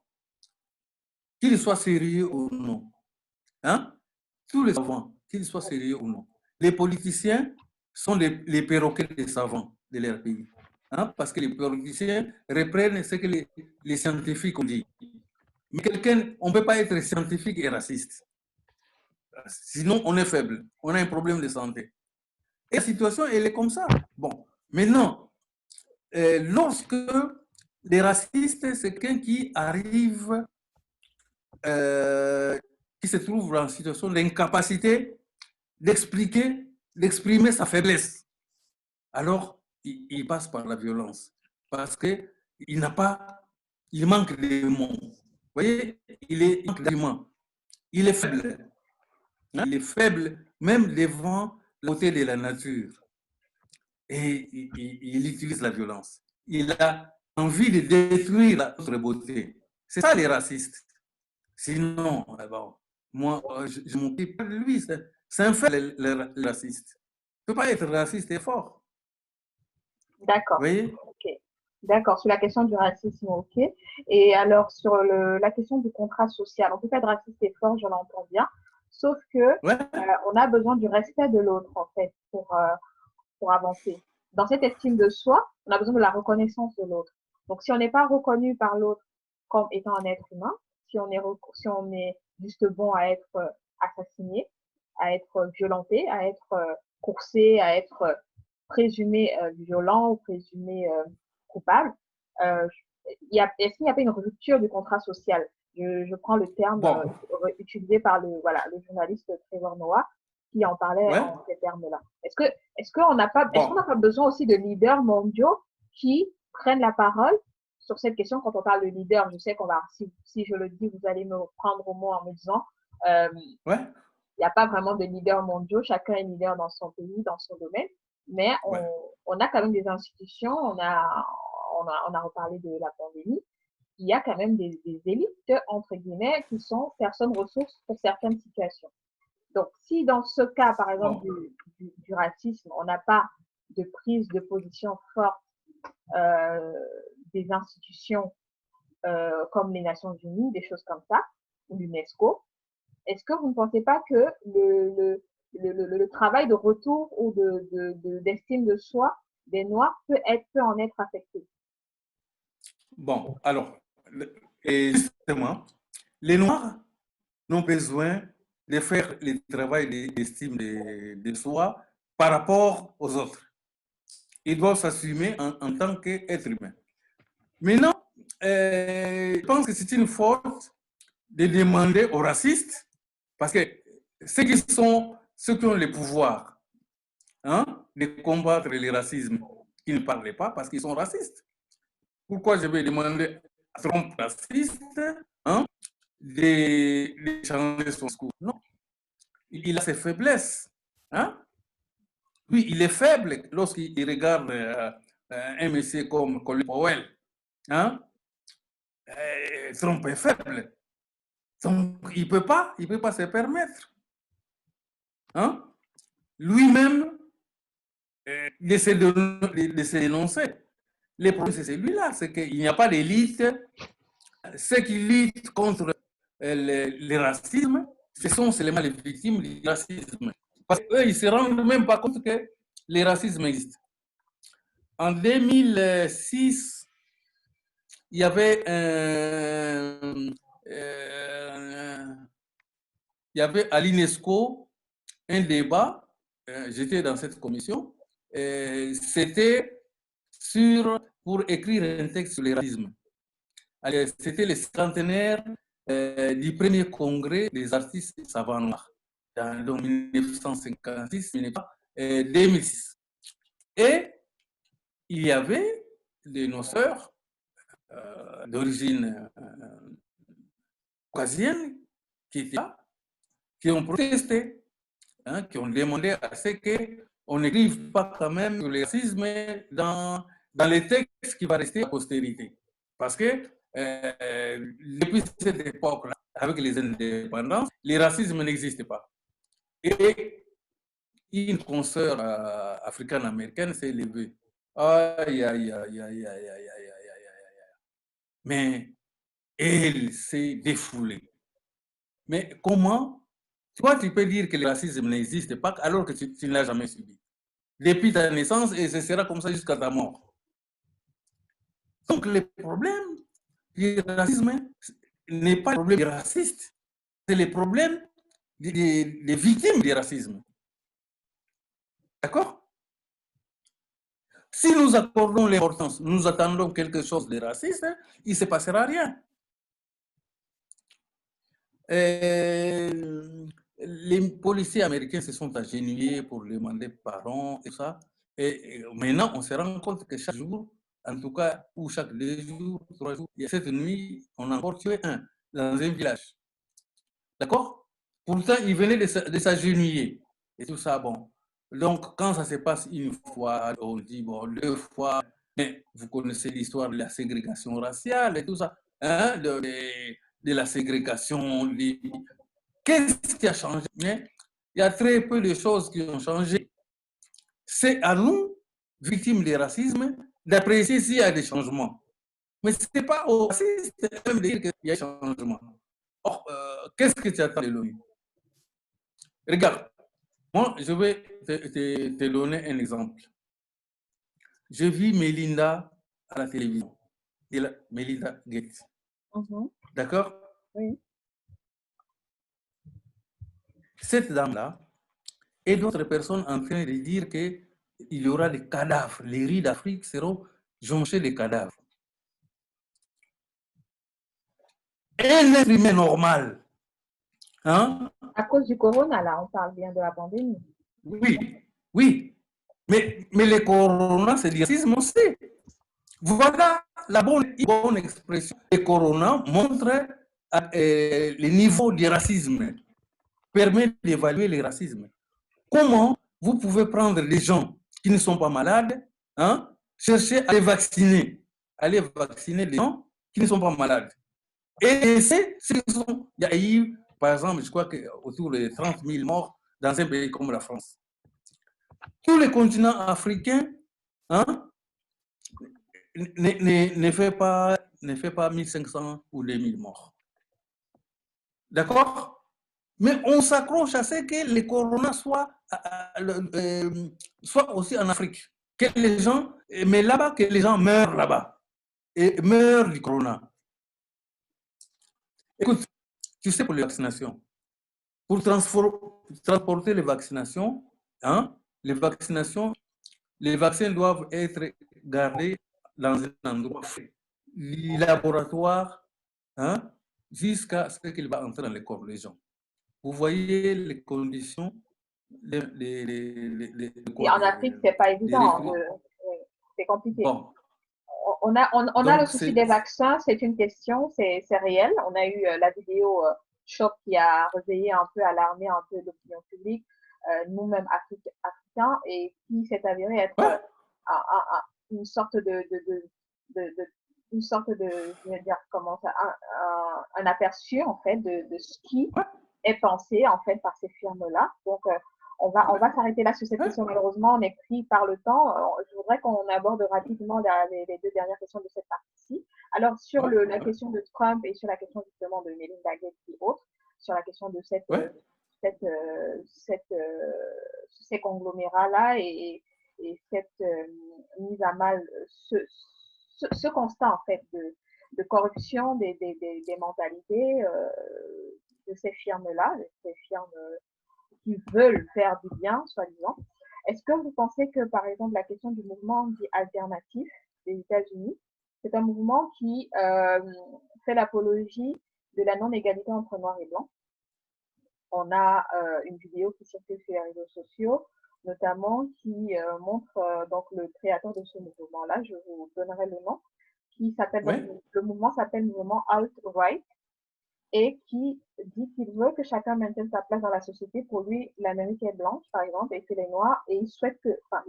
qu'ils soient sérieux ou non. Tous les savants, qu'ils soient sérieux ou non. Les politiciens sont les perroquets des savants de leur pays. Parce que les politiciens reprennent ce que les scientifiques ont dit. Mais on ne peut pas être scientifique et raciste. Sinon, on est faible. On a un problème de santé. Et la situation, elle est comme ça. Bon, maintenant, lorsque les racistes, c'est quelqu'un qui arrive, qui se trouve en situation d'incapacité d'exprimer sa faiblesse, alors il passe par la violence. Parce qu'il manque des mots. Vous voyez, il manque d'arguments. Il est faible. Il est faible même devant la beauté de la nature. Et il utilise la violence. Il a envie de détruire notre beauté. C'est ça les racistes. Sinon, moi, je ne m'occupe pas de lui. C'est un fait, le raciste. Il ne peut pas être raciste et fort. D'accord. Vous voyez? Ok. D'accord, sur la question du racisme, ok. Et alors, sur la question du contrat social, on peut pas être raciste et fort, je l'entends bien. Sauf que on a besoin du respect de l'autre, en fait, pour avancer. Dans cette estime de soi, on a besoin de la reconnaissance de l'autre. Donc, si on n'est pas reconnu par l'autre comme étant un être humain, si on est juste bon à être assassiné, à être violenté, à être coursé, à être présumé violent ou présumé coupable, est-ce qu'il n'y a pas une rupture du contrat social? Je prends le terme utilisé par le journaliste Trevor Noah qui en parlait en ces termes-là. Est-ce qu'on n'a pas besoin aussi de leaders mondiaux qui prennent la parole sur cette question? Quand on parle de leader, je sais qu'on va, si je le dis, vous allez me prendre au mot en me disant, il n'y a pas vraiment de leaders mondiaux, chacun est leader dans son pays, dans son domaine, mais on a quand même des institutions, on a reparlé de la pandémie, il y a quand même des élites, entre guillemets, qui sont personnes ressources pour certaines situations. Donc, si dans ce cas, par exemple, du racisme, on n'a pas de prise de position forte des institutions comme les Nations Unies, des choses comme ça, ou l'UNESCO, est-ce que vous ne pensez pas que le travail de retour ou d'estime de soi des Noirs peut en être affecté? Bon, alors, justement, les Noirs n'ont besoin de faire le travail d'estime de soi par rapport aux autres. Ils doivent s'assumer en tant qu'être humain. Maintenant, je pense que c'est une faute de demander aux racistes, parce que ceux qui ont le pouvoir, hein, de combattre le racisme, qui ne parlaient pas parce qu'ils sont racistes. Pourquoi je vais demander à Trump raciste, hein, de changer son discours? Non, il a ses faiblesses. Hein? Oui, il est faible lorsqu'il regarde un monsieur comme Colin Powell. Hein? Trump est faible. Donc, il ne peut pas se permettre. Hein? Lui-même, de se dénoncer. Le problème, c'est celui-là, c'est qu'il n'y a pas d'élite. Ceux qui luttent contre le racisme, ce sont seulement les victimes du racisme. Parce qu'eux, ils ne se rendent même pas compte que le racisme existe. En 2006, il y avait à l'UNESCO un débat, j'étais dans cette commission, c'était pour écrire un texte sur le racisme. C'était le centenaire du premier congrès des artistes savants noirs, en 1956, 2006. Et il y avait nos sœurs d'origine caucasienne qui étaient là, qui ont protesté, hein, qui ont demandé à ce qu'on n'écrive pas quand même le racisme dans les textes qui vont rester à postérité. Parce que depuis cette époque-là, avec les indépendances, le racisme n'existe pas. Et une consoeur africaine-américaine s'est levée. Aïe, aïe, aïe, aïe, aïe, aïe, aïe, aïe, aïe. Mais elle s'est défoulée. Mais comment? Toi, tu peux dire que le racisme n'existe pas alors que tu ne l'as jamais subi. Depuis ta naissance, et ce sera comme ça jusqu'à ta mort. Donc, le problème du racisme n'est pas le problème des racistes, c'est le problème des victimes du racisme. D'accord? Si nous accordons l'importance, nous attendons quelque chose de raciste, il ne se passera rien. Les policiers américains se sont agenouillés pour demander pardon et ça. Et maintenant, on se rend compte que chaque jour, en tout cas, ou chaque 2 jours, 3 jours, cette nuit, on a encore tué un dans un village. D'accord? Pourtant, il venait de s'agenouiller. Et tout ça, bon. Donc, quand ça se passe une fois, on dit, bon, 2 fois, mais vous connaissez l'histoire de la ségrégation raciale et tout ça, hein, de la ségrégation. Qu'est-ce qui a changé? Il y a très peu de choses qui ont changé. C'est à nous, victimes du racisme, d'apprécier s'il y a des changements. Mais ce n'est pas aux racistes de dire qu'il y a des changements. Or, qu'est-ce que tu attends de l'ONU? Regarde, moi, je vais te donner un exemple. Je vis Melinda à la télévision, Melinda Gates. D'accord? Oui. Cette dame-là et d'autres personnes en train de dire qu'il y aura des cadavres. Les riz d'Afrique seront jonchés de cadavres. Un être humain normal. Hein? À cause du corona, là, on parle bien de la pandémie. Oui, oui. Mais le corona, c'est du racisme aussi. Voilà la bonne expression. Le corona montre le niveau du racisme, permet d'évaluer le racisme. Comment vous pouvez prendre des gens qui ne sont pas malades, hein, chercher à les vacciner, aller vacciner les gens qui ne sont pas malades. Et il y a eu, par exemple, je crois qu'autour de 30 000 morts dans un pays comme la France. Tout le continent africain, hein, ne fait pas 1500 ou 2000 morts. D'accord? Mais on s'accroche à ce que le corona soit aussi en Afrique. Que les gens, mais là-bas, que les gens meurent là-bas. Et meurent du corona. Écoute, tu sais, pour les vaccinations, pour transporter les vaccinations, hein, les vaccins doivent être gardés dans un endroit frais. Les laboratoires, hein, jusqu'à ce qu'il va entrer dans les corps des gens. Vous voyez les conditions, Et en Afrique, c'est pas évident. C'est compliqué. Bon. On a le souci des vaccins, c'est une question, c'est réel. On a eu la vidéo choc qui a réveillé un peu, alarmé un peu l'opinion publique, nous-mêmes africains, et qui s'est avéré être une sorte une sorte de, je veux dire, comment ça, un aperçu en fait de ce qui est pensé en fait par ces firmes-là. Donc on va s'arrêter là sur cette question. Malheureusement, on est pris par le temps. Je voudrais qu'on aborde rapidement les deux dernières questions de cette partie-ci. Alors, sur la question de Trump et sur la question justement de Melinda Gates et autres, sur la question de ces conglomérats-là et cette mise à mal, ce constat en fait de corruption des mentalités de ces firmes-là, de ces firmes qui veulent faire du bien, soi-disant. Est-ce que vous pensez que, par exemple, la question du mouvement dit alternatif des États-Unis, c'est un mouvement qui fait l'apologie de la non-égalité entre noirs et blancs? On a une vidéo qui circule sur les réseaux sociaux, notamment qui montre donc le créateur de ce mouvement-là, je vous donnerai le nom, qui s'appelle, le mouvement s'appelle mouvement Alt-Right, et qui dit qu'il veut que chacun maintienne sa place dans la société. Pour lui, l'Amérique est blanche, par exemple, et que les Noirs, et il souhaite que, enfin,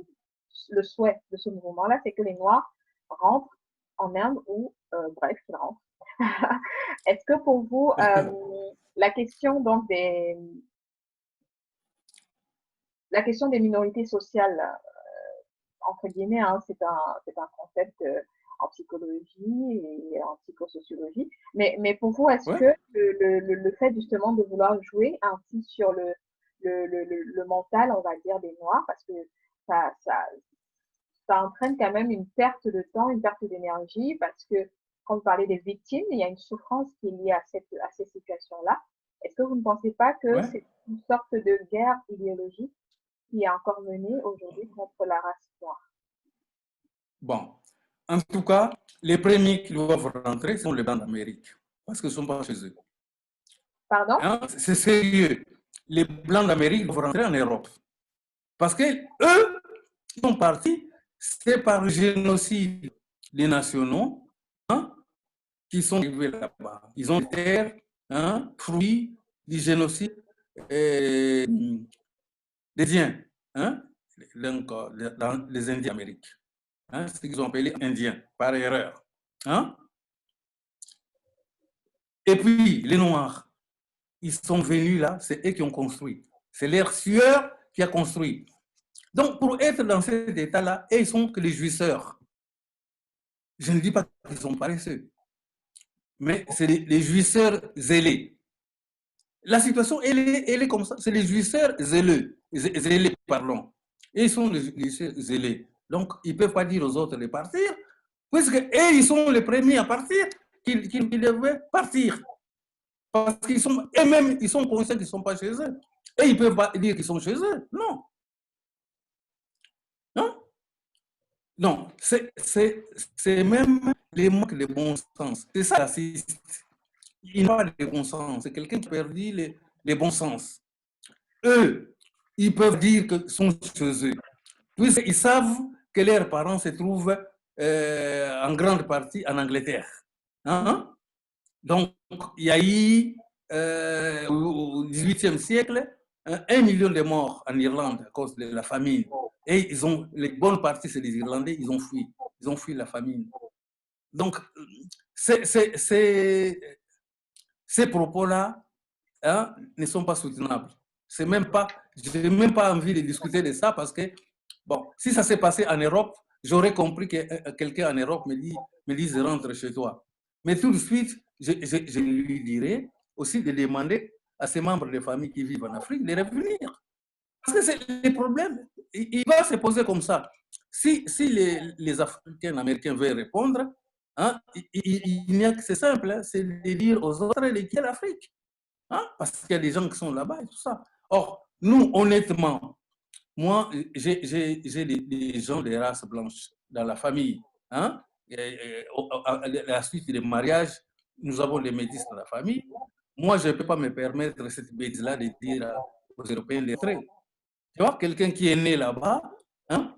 le souhait de ce mouvement-là, c'est que les Noirs rentrent en Inde ou, bref, qu'ils rentrent. Est-ce que pour vous, la question donc la question des minorités sociales, entre guillemets, hein, c'est un concept en psychologie et en psychosociologie. Mais pour vous, est-ce que le fait justement de vouloir jouer ainsi sur le mental, on va dire, des Noirs, parce que ça entraîne quand même une perte de temps, une perte d'énergie, parce que quand vous parlez des victimes, il y a une souffrance qui est liée à ces situations-là. Est-ce que vous ne pensez pas que c'est une sorte de guerre idéologique qui est encore menée aujourd'hui contre la race noire? Bon, en tout cas, les premiers qui doivent rentrer sont les Blancs d'Amérique, parce qu'ils ne sont pas chez eux. Pardon? Hein? C'est sérieux. Les Blancs d'Amérique doivent rentrer en Europe. Parce qu'eux, ils sont partis, c'est par le génocide des nationaux, hein, qui sont arrivés là-bas. Ils ont des terres, hein, fruits du génocide des Indiens, hein, donc, dans les Indiens d'Amérique. Hein, c'est ce qu'ils ont appelé Indiens, par erreur. Hein? Et puis, les Noirs, ils sont venus là, c'est eux qui ont construit. C'est leur sueur qui a construit. Donc, pour être dans cet état-là, ils sont que les jouisseurs. Je ne dis pas qu'ils sont paresseux, mais c'est les jouisseurs zélés. La situation, elle est comme ça. C'est les jouisseurs zélés, pardon. Et ils sont les jouisseurs zélés. Donc, ils ne peuvent pas dire aux autres de partir, puisque ils sont les premiers à partir, qu'ils devaient partir. Parce qu'ils sont eux-mêmes, ils sont conscients qu'ils ne sont pas chez eux. Et ils ne peuvent pas dire qu'ils sont chez eux. Non. Non. Non. C'est même les manques de bon sens. C'est ça, raciste. Il n'a pas de bon sens. C'est quelqu'un qui perdit les bons sens. Eux, ils peuvent dire qu'ils sont chez eux. Puisqu'ils savent que leurs parents se trouvent en grande partie en Angleterre. Hein? Donc, il y a eu, au XVIIIe siècle, 1 million de morts en Irlande à cause de la famine. Et les bonnes parties, c'est les Irlandais, ils ont fui la famine. Donc, ces propos-là, hein, ne sont pas soutenables. Je n'ai même pas envie de discuter de ça parce que, bon, si ça s'est passé en Europe, j'aurais compris que quelqu'un en Europe me dise rentre chez toi. Mais tout de suite, je lui dirais aussi de demander à ses membres de famille qui vivent en Afrique de revenir. Parce que c'est le problème. Il va se poser comme ça. Si les Africains américains veulent répondre, hein, il n'y a que c'est simple, hein, c'est de dire aux autres de quitter l'Afrique. Hein, parce qu'il y a des gens qui sont là-bas et tout ça. Or, nous, honnêtement, Moi, j'ai des gens de race blanche dans la famille. Hein? À la suite des mariages, nous avons des métis dans la famille. Moi, je ne peux pas me permettre cette bêtise-là de dire aux Européens d'entrer. Tu vois, quelqu'un qui est né là-bas, hein,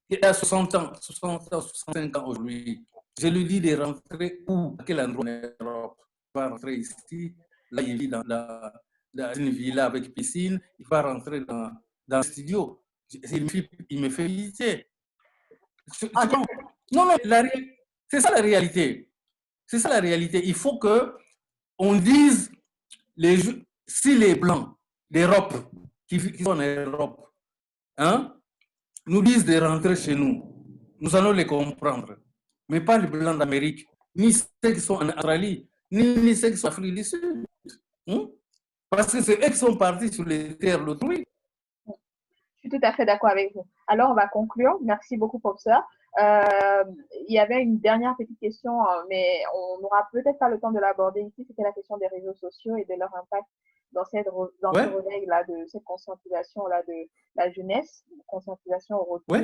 qui a 60 ans, 60 ans, 65 ans aujourd'hui, je lui dis de rentrer où, à quel endroit en Europe. Il va rentrer ici, là, il vit dans une villa avec piscine, il va rentrer dans le studio. Il me fait visiter. Non, non, c'est ça la réalité. C'est ça la réalité. Il faut qu'on dise les, si les Blancs d'Europe qui sont en Europe, hein, nous disent de rentrer chez nous, nous allons les comprendre. Mais pas les Blancs d'Amérique, ni ceux qui sont en Australie, ni ceux qui sont en Afrique du Sud. Hein? Parce que c'est eux qui sont partis sur les terres d'autrui. Je suis tout à fait d'accord avec vous. Alors, on va conclure. Merci beaucoup, professeur. Il y avait une dernière petite question, mais on n'aura peut-être pas le temps de l'aborder ici. C'était la question des réseaux sociaux et de leur impact dans ce réveil-là, de cette conscientisation-là de la jeunesse, conscientisation au retour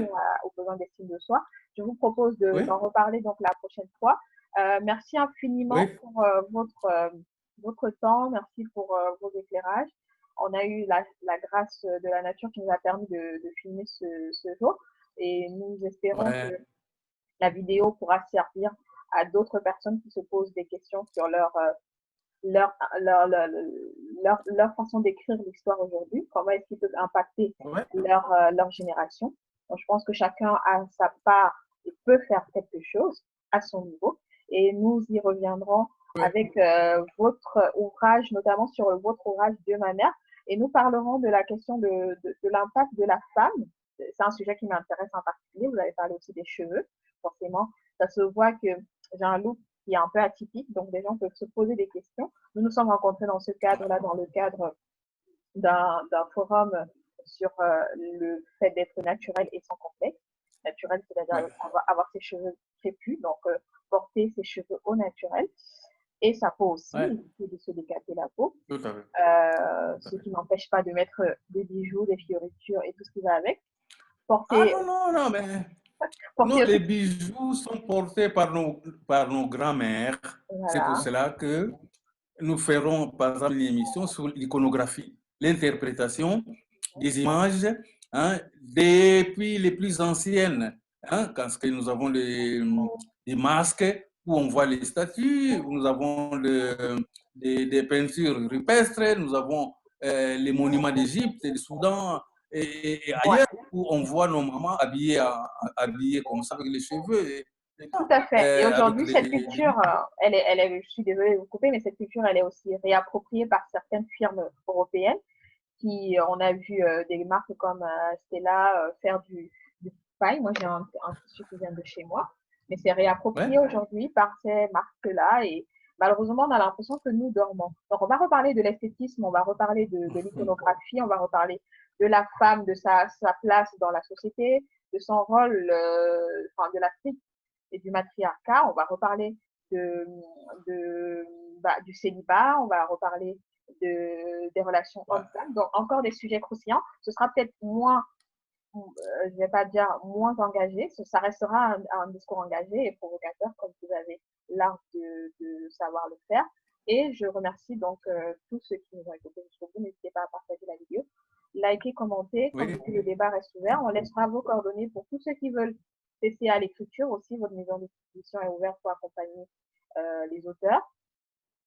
aux besoins d'estime de soi. Je vous propose d'en reparler donc la prochaine fois. Merci infiniment pour votre temps. Merci pour vos éclairages. On a eu la grâce de la nature qui nous a permis de filmer ce jour et nous espérons que la vidéo pourra servir à d'autres personnes qui se posent des questions sur leur façon d'écrire l'histoire aujourd'hui, comment est-ce qu'ils peuvent impacter leur génération. Donc, je pense que chacun a sa part et peut faire quelque chose à son niveau et nous y reviendrons avec votre ouvrage, notamment sur votre ouvrage Dieu ma mère. Et nous parlerons de la question de l'impact de la femme. C'est un sujet qui m'intéresse en particulier. Vous avez parlé aussi des cheveux. Forcément, ça se voit que j'ai un look qui est un peu atypique, donc les gens peuvent se poser des questions. Nous nous sommes rencontrés dans ce cadre-là, dans le cadre d'un forum sur le fait d'être naturel et sans complexe. Naturel, c'est-à-dire avoir ses cheveux crépus, donc porter ses cheveux au naturel. Et sa peau aussi, éviter de se décaper la peau. Ce qui n'empêche pas de mettre des bijoux, des fioritures et tout ce qui va avec. Porter, non, mais non, les bijoux sont portés par nos grands-mères. Voilà. C'est pour cela que nous ferons, par exemple, une émission sur l'iconographie, l'interprétation des images, hein, depuis les plus anciennes, hein, parce que nous avons des masques où on voit les statues, nous avons des peintures rupestres, nous avons les monuments d'Égypte et du Soudan et ailleurs où on voit nos mamans habillées comme ça avec les cheveux. Tout à fait. Et aujourd'hui, cette culture, je suis désolée de vous couper, mais cette culture, elle est aussi réappropriée par certaines firmes européennes qui, on a vu des marques comme Stella faire du paille. Moi, j'ai un tissu qui vient de chez moi, mais c'est réapproprié aujourd'hui par ces marques-là et malheureusement, on a l'impression que nous dormons. Donc, on va reparler de l'esthétisme, on va reparler de l'iconographie, on va reparler de la femme, de sa place dans la société, de son rôle, de l'Afrique et du matriarcat. On va reparler du célibat, on va reparler des relations hommes-femmes. Donc, encore des sujets croustillants. Ce sera peut-être moins, je ne vais pas dire moins engagé, ça restera un discours engagé et provocateur, comme vous avez l'art de savoir le faire. Et je remercie donc tous ceux qui nous ont écoutés jusqu'au bout. N'hésitez pas à partager la vidéo, liker, commenter. Comme le débat reste ouvert, on laissera vos coordonnées pour tous ceux qui veulent cesser à l'écriture aussi. Votre maison d'édition est ouverte pour accompagner les auteurs.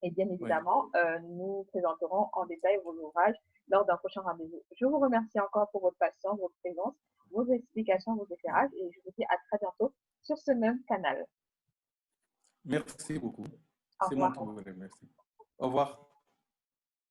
Et bien évidemment, nous présenterons en détail vos ouvrages lors d'un prochain rendez-vous. Je vous remercie encore pour votre patience, votre présence, vos explications, vos éclairages et je vous dis à très bientôt sur ce même canal. Merci beaucoup. C'est moi qui vous remercie. Au revoir.